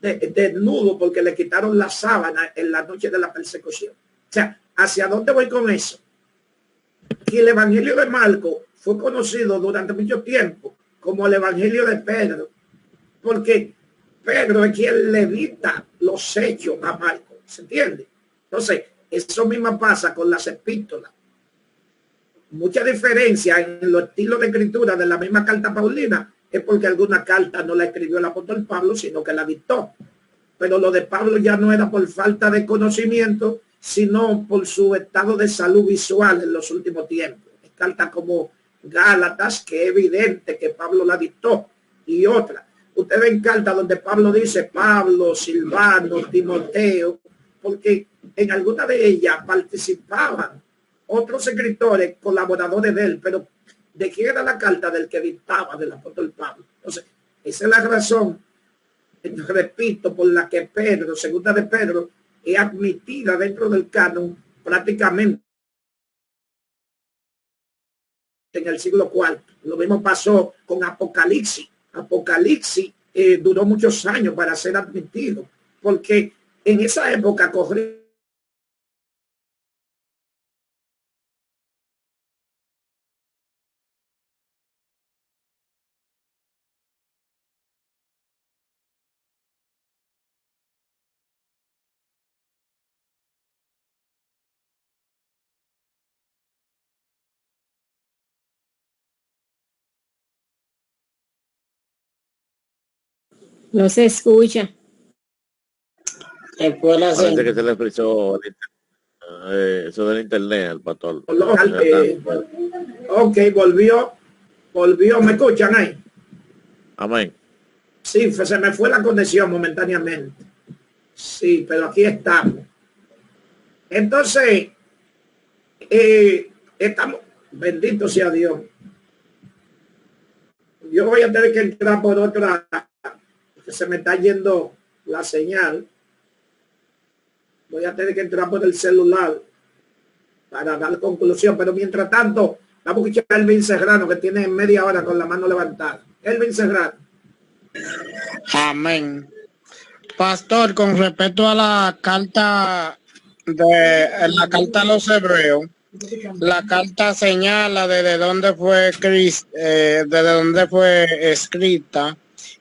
desnudo porque le quitaron la sábana en la noche de la persecución. O sea, ¿hacia dónde voy con eso? Y el Evangelio de Marcos fue conocido durante mucho tiempo como el Evangelio de Pedro, porque Pedro es quien le dicta los hechos a Marcos, ¿se entiende? Entonces, eso mismo pasa con las epístolas. Mucha diferencia en los estilos de escritura de la misma carta paulina es porque alguna carta no la escribió el apóstol Pablo, sino que la dictó. Pero lo de Pablo ya no era por falta de conocimiento, sino por su estado de salud visual en los últimos tiempos. Cartas como Gálatas, que es evidente que Pablo la dictó, y otra. Usted ve en cartas donde Pablo dice Pablo, Silvano, Timoteo, porque en alguna de ellas participaban otros escritores, colaboradores de él, pero ¿de quién era la carta? Del que dictaba, del apóstol Pablo. Entonces, esa es la razón, repito, por la que Pedro, segunda de Pedro, es admitida dentro del canon prácticamente en el siglo IV. Lo mismo pasó con Apocalipsis. Apocalipsis duró muchos años para ser admitido, porque en esa época corría No se escucha. Parece que se le expresó eso del internet al pastor. Ok, volvió, ¿me escuchan ahí? Amén. Sí, se me fue la conexión momentáneamente. Sí, pero aquí estamos. Entonces, estamos, bendito sea Dios. Yo voy a tener que entrar por otra, que se me está yendo la señal. Voy a tener que entrar por el celular para dar conclusión, pero mientras tanto, vamos a escuchar a Elvin Serrano, que tiene media hora con la mano levantada. Elvin Serrano. Amén. Pastor, con respecto a la carta a los hebreos, la carta señala desde dónde fue escrita,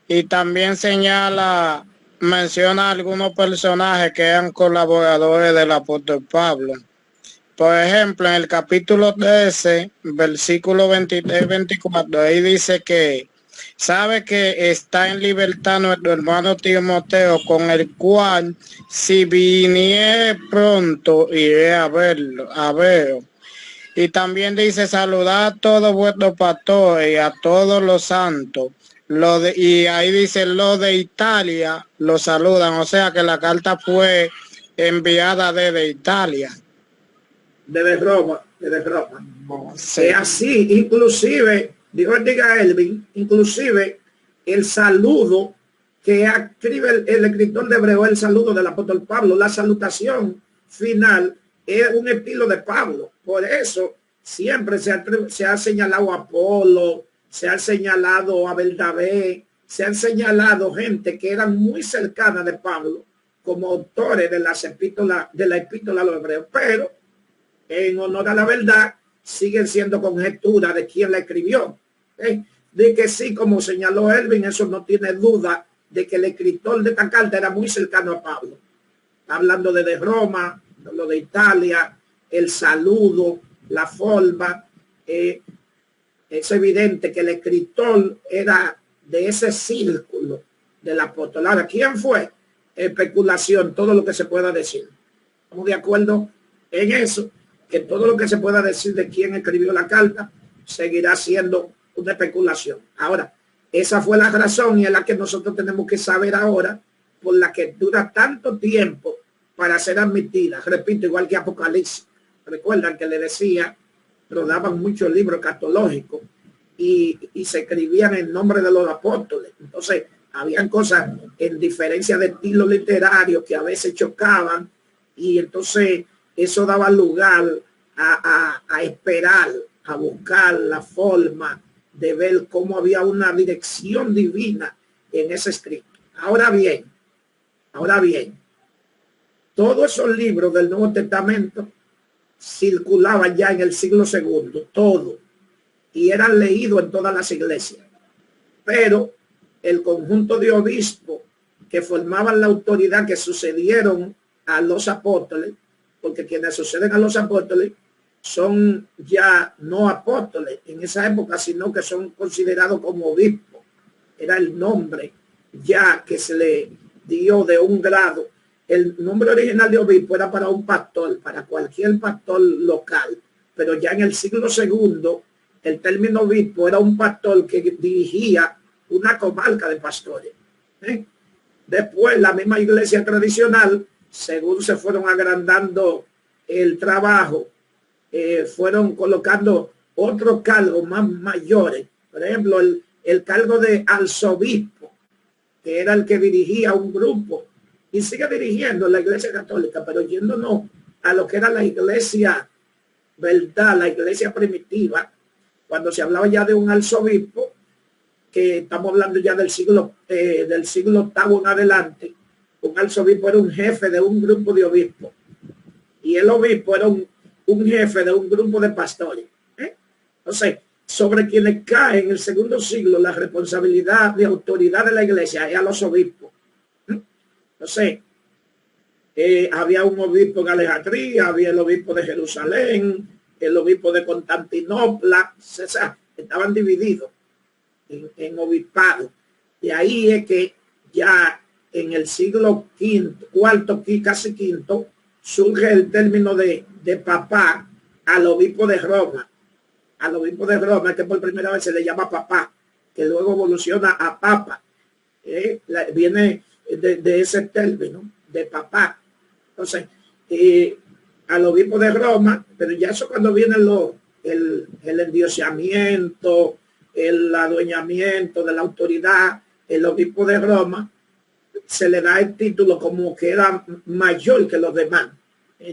y también menciona algunos personajes que eran colaboradores del apóstol Pablo. Por ejemplo, en el capítulo 13, versículo 23-24, ahí dice que sabe que está en libertad nuestro hermano Timoteo, con el cual si viniere pronto iré a verlo. Y también dice saludad a todos vuestros pastores y a todos los santos. Y ahí dice lo de Italia lo saludan, o sea que la carta fue enviada desde Italia. Desde Roma. Sí. Es así, inclusive, diga Elvin, inclusive el saludo que escribe el escritor de Hebreo, el saludo del apóstol Pablo, la salutación final es un estilo de Pablo. Por eso siempre se ha señalado a Apolo, se ha señalado a Bernabé, se han señalado gente que eran muy cercana de Pablo como autores de la epístola a los hebreos, pero en honor a la verdad siguen siendo conjeturas de quién la escribió. De que sí, como señaló Elvin, eso no tiene duda de que el escritor de esta carta era muy cercano a Pablo. Hablando de Roma, lo de Italia, el saludo, la forma, es evidente que el escritor era de ese círculo del apóstol. Ahora, ¿quién fue? Especulación, todo lo que se pueda decir. Estamos de acuerdo en eso, que todo lo que se pueda decir de quién escribió la carta seguirá siendo una especulación. Ahora, esa fue la razón y es la que nosotros tenemos que saber ahora, por la que dura tanto tiempo para ser admitida. Repito, igual que Apocalipsis. Recuerdan que le decía, rodaban muchos libros catológicos y se escribían en nombre de los apóstoles. Entonces, habían cosas en diferencia de estilo literario que a veces chocaban, y entonces eso daba lugar a esperar, a buscar la forma de ver cómo había una dirección divina en ese escrito. Ahora bien, Ahora bien, todos esos libros del Nuevo Testamento circulaban ya en el siglo II, todo, y eran leídos en todas las iglesias. Pero el conjunto de obispos que formaban la autoridad que sucedieron a los apóstoles, porque quienes suceden a los apóstoles son ya no apóstoles en esa época, sino que son considerados como obispos. Era el nombre ya que se le dio de un grado. El nombre original de obispo era para un pastor, para cualquier pastor local, pero ya en el siglo II el término obispo era un pastor que dirigía una comarca de pastores. Después la misma iglesia tradicional, según se fueron agrandando el trabajo, fueron colocando otros cargos más mayores. Por ejemplo, el cargo de arzobispo, que era el que dirigía un grupo y sigue dirigiendo la iglesia católica, pero yéndonos a lo que era la iglesia, ¿verdad? La iglesia primitiva, cuando se hablaba ya de un arzobispo, que estamos hablando ya del siglo VIII en adelante, un arzobispo era un jefe de un grupo de obispos y el obispo era un jefe de un grupo de pastores. Entonces, sobre quienes cae en el segundo siglo la responsabilidad de autoridad de la iglesia es a los obispos. Entonces, había un obispo en Alejandría, había el obispo de Jerusalén, el obispo de Constantinopla, estaban divididos en obispado. Y ahí es que ya en el siglo cuarto, casi quinto, surge el término de papá al obispo de Roma. Al obispo de Roma, que por primera vez se le llama papá, que luego evoluciona a papa. Viene de ese término, de papá. Entonces, al obispo de Roma, pero ya eso cuando viene el endiosamiento, el adueñamiento de la autoridad, el obispo de Roma se le da el título como que era mayor que los demás.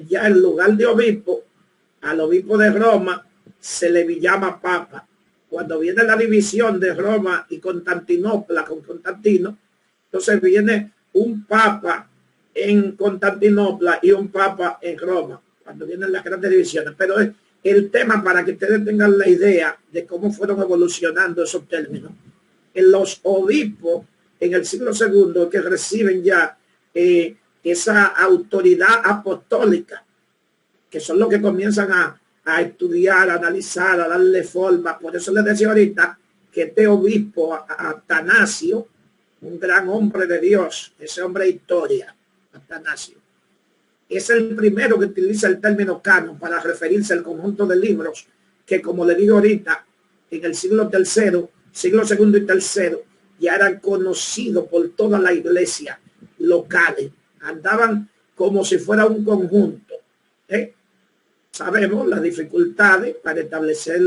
Ya en lugar de obispo, al obispo de Roma se le llama papa. Cuando viene la división de Roma y Constantinopla con Constantino, entonces viene un papa en Constantinopla y un papa en Roma, cuando vienen las grandes divisiones. Pero el tema, para que ustedes tengan la idea de cómo fueron evolucionando esos términos, en los obispos en el siglo II que reciben ya esa autoridad apostólica, que son los que comienzan a estudiar, a analizar, a darle forma. Por eso les decía ahorita que este obispo Atanasio, un gran hombre de Dios, ese hombre de historia, Atanasio, es el primero que utiliza el término canon para referirse al conjunto de libros que, como le digo ahorita, en el siglo II y III, ya eran conocidos por toda la iglesia locales. Andaban como si fuera un conjunto. Sabemos las dificultades para establecer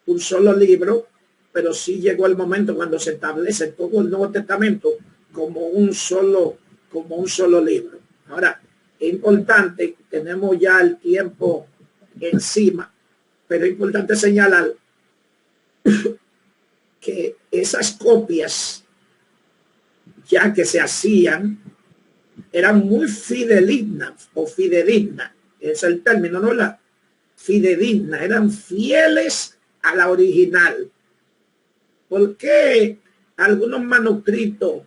un solo libro, pero sí llegó el momento cuando se establece todo el Nuevo Testamento como un solo libro. Ahora, es importante, tenemos ya el tiempo encima, pero es importante señalar que esas copias ya que se hacían eran muy fidedignas o fidedignas, es el término, ¿no? La fidedigna, eran fieles a la original. ¿Por qué algunos manuscritos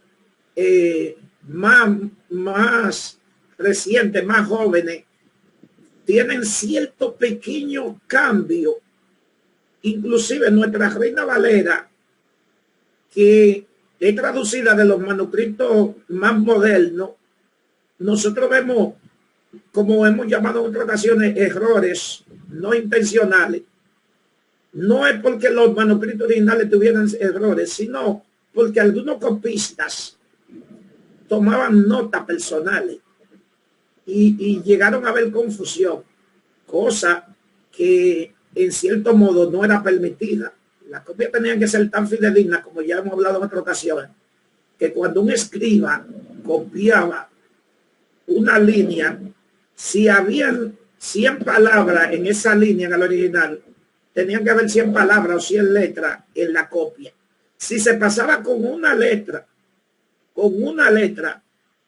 más recientes, más jóvenes, tienen cierto pequeño cambio? Inclusive nuestra Reina Valera, que es traducida de los manuscritos más modernos, nosotros vemos, como hemos llamado en otras ocasiones, errores no intencionales. No es porque los manuscritos originales tuvieran errores, sino porque algunos copistas tomaban notas personales y llegaron a haber confusión, cosa que en cierto modo no era permitida. Las copias tenían que ser tan fidedignas, como ya hemos hablado en otras ocasiones, que cuando un escriba copiaba una línea, si habían 100 palabras en esa línea en el original, tenían que haber 100 palabras o 100 letras en la copia. Si se pasaba con una letra,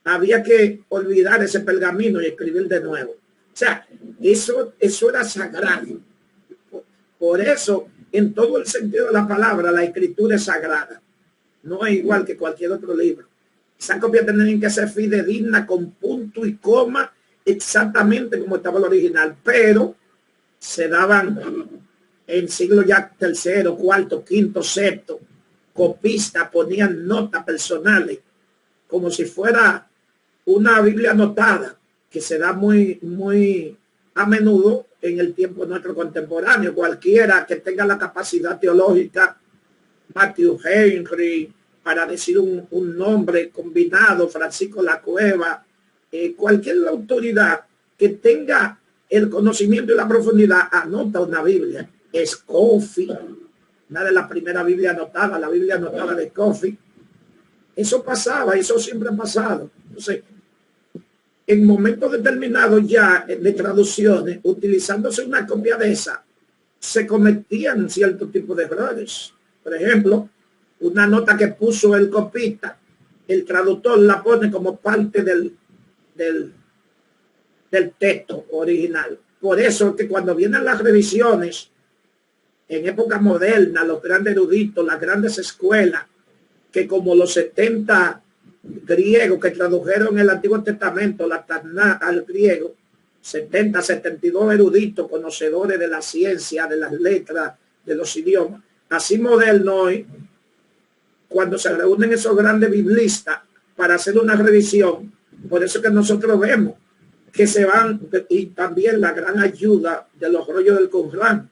había que olvidar ese pergamino y escribir de nuevo. O sea, eso era sagrado. Por eso, en todo el sentido de la palabra, la escritura es sagrada. No es igual que cualquier otro libro. Esa copia tendrían que ser fidedigna con punto y coma exactamente como estaba el original, pero se daban en siglo ya tercero, cuarto, quinto, sexto, copistas ponían notas personales como si fuera una Biblia anotada, que se da muy a menudo en el tiempo nuestro contemporáneo. Cualquiera que tenga la capacidad teológica, Matthew Henry, para decir un nombre combinado, Francisco La Cueva, cualquier autoridad que tenga el conocimiento y la profundidad, anota una Biblia. Scofield, una de las primeras Biblias anotadas, la Biblia anotada de Scofield. Eso pasaba, eso siempre ha pasado. Entonces, en momentos determinados ya de traducciones, utilizándose una copia de esa, se cometían cierto tipo de errores. Por ejemplo, una nota que puso el copista, el traductor la pone como parte del texto original. Por eso es que cuando vienen las revisiones, en época moderna, los grandes eruditos, las grandes escuelas, que como los 70 griegos que tradujeron el Antiguo Testamento, la Taná al griego, 72 eruditos, conocedores de la ciencia, de las letras, de los idiomas, así moderno hoy, cuando se reúnen esos grandes biblistas para hacer una revisión, por eso que nosotros vemos que se van, y también la gran ayuda de los rollos del Qumran,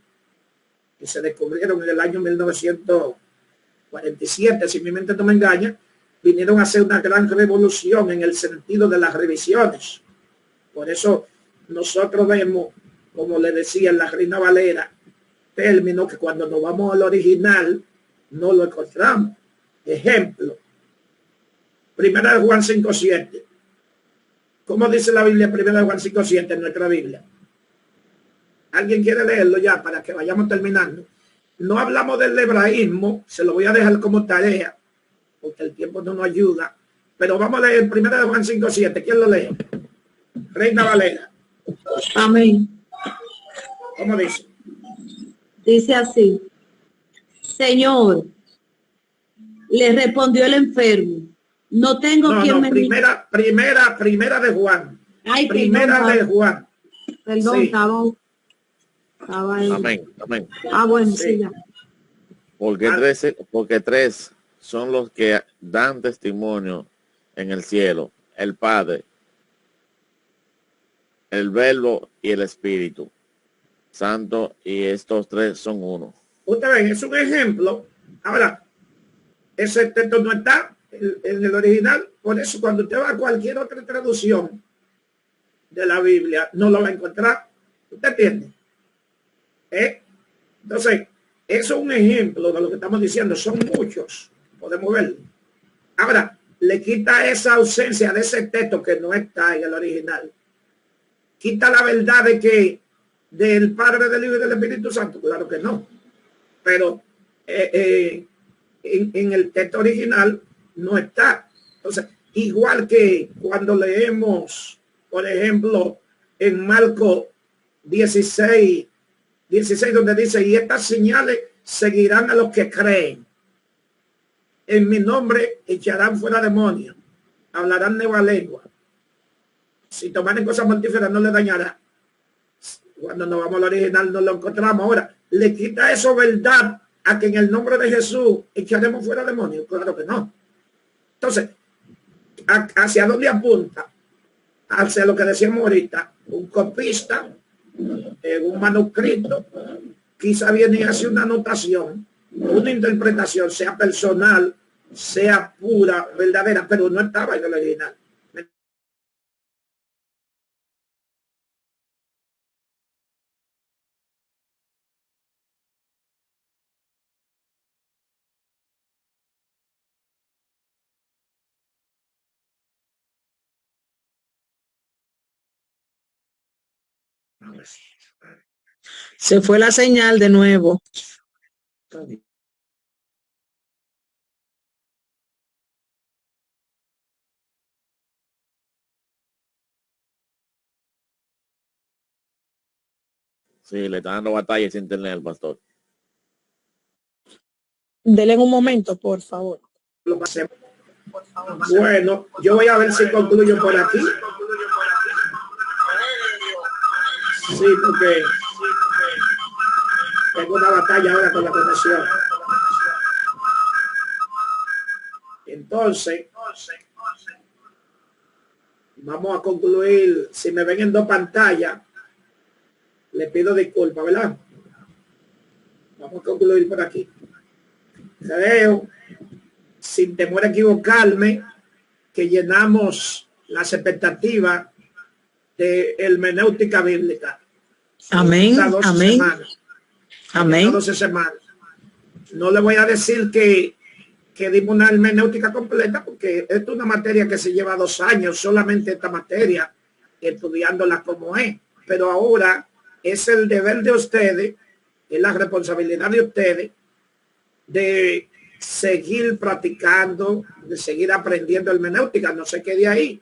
que se descubrieron en el año 1947, si mi mente no me engaña, vinieron a hacer una gran revolución en el sentido de las revisiones. Por eso nosotros vemos, como le decía en la Reina Valera, término que cuando nos vamos al original no lo encontramos. Ejemplo, Primera de Juan 5:7. ¿Cómo dice la Biblia Primera de Juan 5:7 en nuestra Biblia? ¿Alguien quiere leerlo ya para que vayamos terminando? No hablamos del hebraísmo, se lo voy a dejar como tarea, porque el tiempo no nos ayuda, pero vamos a leer Primera de Juan 5:7. ¿Quién lo lee? Reina Valera. Amén. ¿Cómo dice? Dice así: Señor, le respondió el enfermo, no tengo quien me... Primera de Juan. Ay, primera de Juan. Perdón, Sí. estaba ahí. Amén, amén. Ah, bueno, sí, ya. Porque tres son los que dan testimonio en el cielo: el Padre, el Verbo y el Espíritu Santo, y estos tres son uno. Ustedes ven, es un ejemplo. Ahora, ese texto no está en el original, por eso cuando usted va a cualquier otra traducción de la Biblia, no lo va a encontrar. ¿Usted entiende? Entonces, eso es un ejemplo de lo que estamos diciendo. Son muchos, podemos verlo. Ahora, le quita esa ausencia de ese texto que no está en el original. Quita la verdad de que del Padre, del Hijo y del Espíritu Santo. Claro que no. Pero en el texto original no está. Entonces, igual que cuando leemos, por ejemplo, en Marcos 16, donde dice: y estas señales seguirán a los que creen. En mi nombre echarán fuera demonios, hablarán nueva lengua. Si tomaren cosas mortíferas no les dañará. Cuando nos vamos al original no lo encontramos. Ahora, ¿le quita eso verdad a que en el nombre de Jesús echaremos fuera demonios? Claro que no. Entonces, ¿hacia dónde apunta? Hacia lo que decíamos ahorita: un copista en un manuscrito quizá viene y hace una anotación, una interpretación, sea personal, sea pura, verdadera, pero no estaba en el original. Se fue la señal de nuevo. Sí, le está dando batalla ese internet al pastor. Dele un momento, por favor. Lo pasemos. Bueno, yo voy a ver si concluyo por aquí. Sí, porque tengo una batalla ahora con la conexión. Entonces, vamos a concluir. Si me ven en dos pantallas, le pido disculpas, ¿verdad? Vamos a concluir por aquí. Creo, sin temor a equivocarme, que llenamos las expectativas de hermenéutica bíblica. Amén, amén. Amén. 12 semanas. No le voy a decir que dimos una hermenéutica completa, porque esto es una materia que se lleva 2 años, solamente esta materia, estudiándola como es. Pero ahora es el deber de ustedes, es la responsabilidad de ustedes, de seguir practicando, de seguir aprendiendo hermenéutica, no se quede ahí.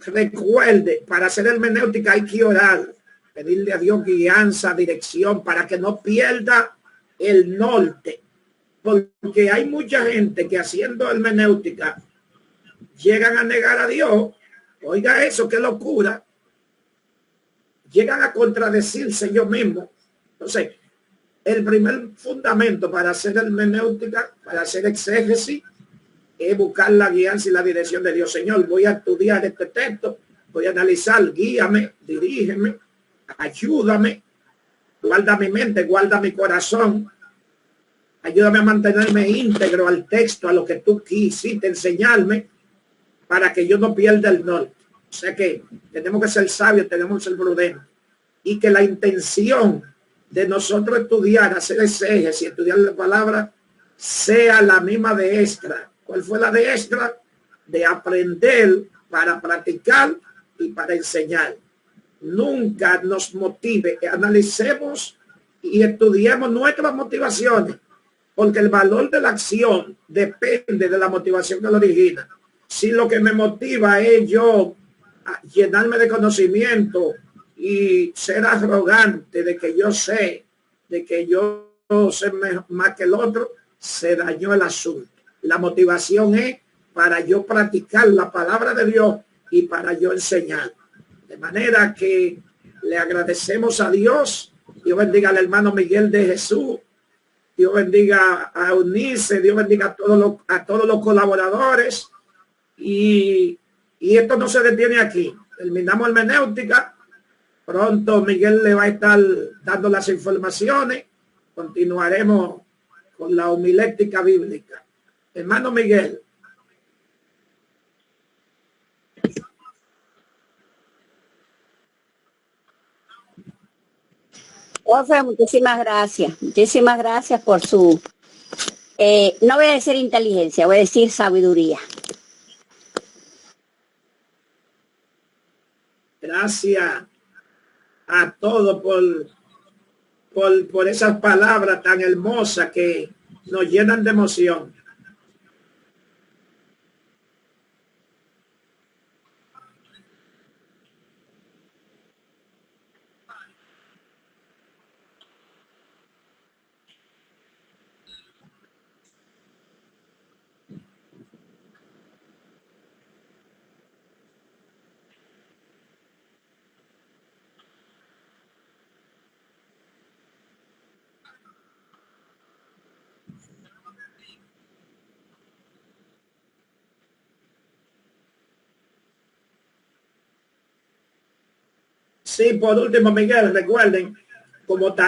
Recuerde, para hacer hermenéutica hay que orar, pedirle a Dios guianza, dirección, para que no pierda el norte, porque hay mucha gente que haciendo hermenéutica llegan a negar a Dios. Oiga eso, qué locura. Llegan a contradecirse ellos mismos. Entonces, el primer fundamento para hacer hermenéutica, para hacer exégesis, es buscar la guianza y la dirección de Dios. Señor, voy a estudiar este texto, voy a analizar, guíame, dirígeme, ayúdame, guarda mi mente, guarda mi corazón, ayúdame a mantenerme íntegro al texto, a lo que tú quisiste enseñarme, para que yo no pierda el norte. O sea que tenemos que ser sabios, tenemos que ser prudentes, y que la intención de nosotros estudiar, hacer exégesis y estudiar la palabra sea la misma de Esdras. ¿Cuál fue la de Esdras? De aprender para practicar y para enseñar. Nunca nos motive, analicemos y estudiemos nuestras motivaciones, porque el valor de la acción depende de la motivación que lo origina. Si lo que me motiva es yo a llenarme de conocimiento y ser arrogante de que yo sé, de que yo sé más que el otro, se dañó el asunto. La motivación es para yo practicar la palabra de Dios y para yo enseñar. De manera que le agradecemos a Dios. Dios bendiga al hermano Miguel de Jesús. Dios bendiga a Eunice. Dios bendiga a todos los colaboradores. Y esto no se detiene aquí. Terminamos hermenéutica. Pronto Miguel le va a estar dando las informaciones. Continuaremos con la homilética bíblica. Hermano Miguel. José, muchísimas gracias. Muchísimas gracias por su, no voy a decir inteligencia, voy a decir sabiduría. Gracias a todos por esas palabras tan hermosas que nos llenan de emoción. Sí, por último, Miguel, recuerden, como tal.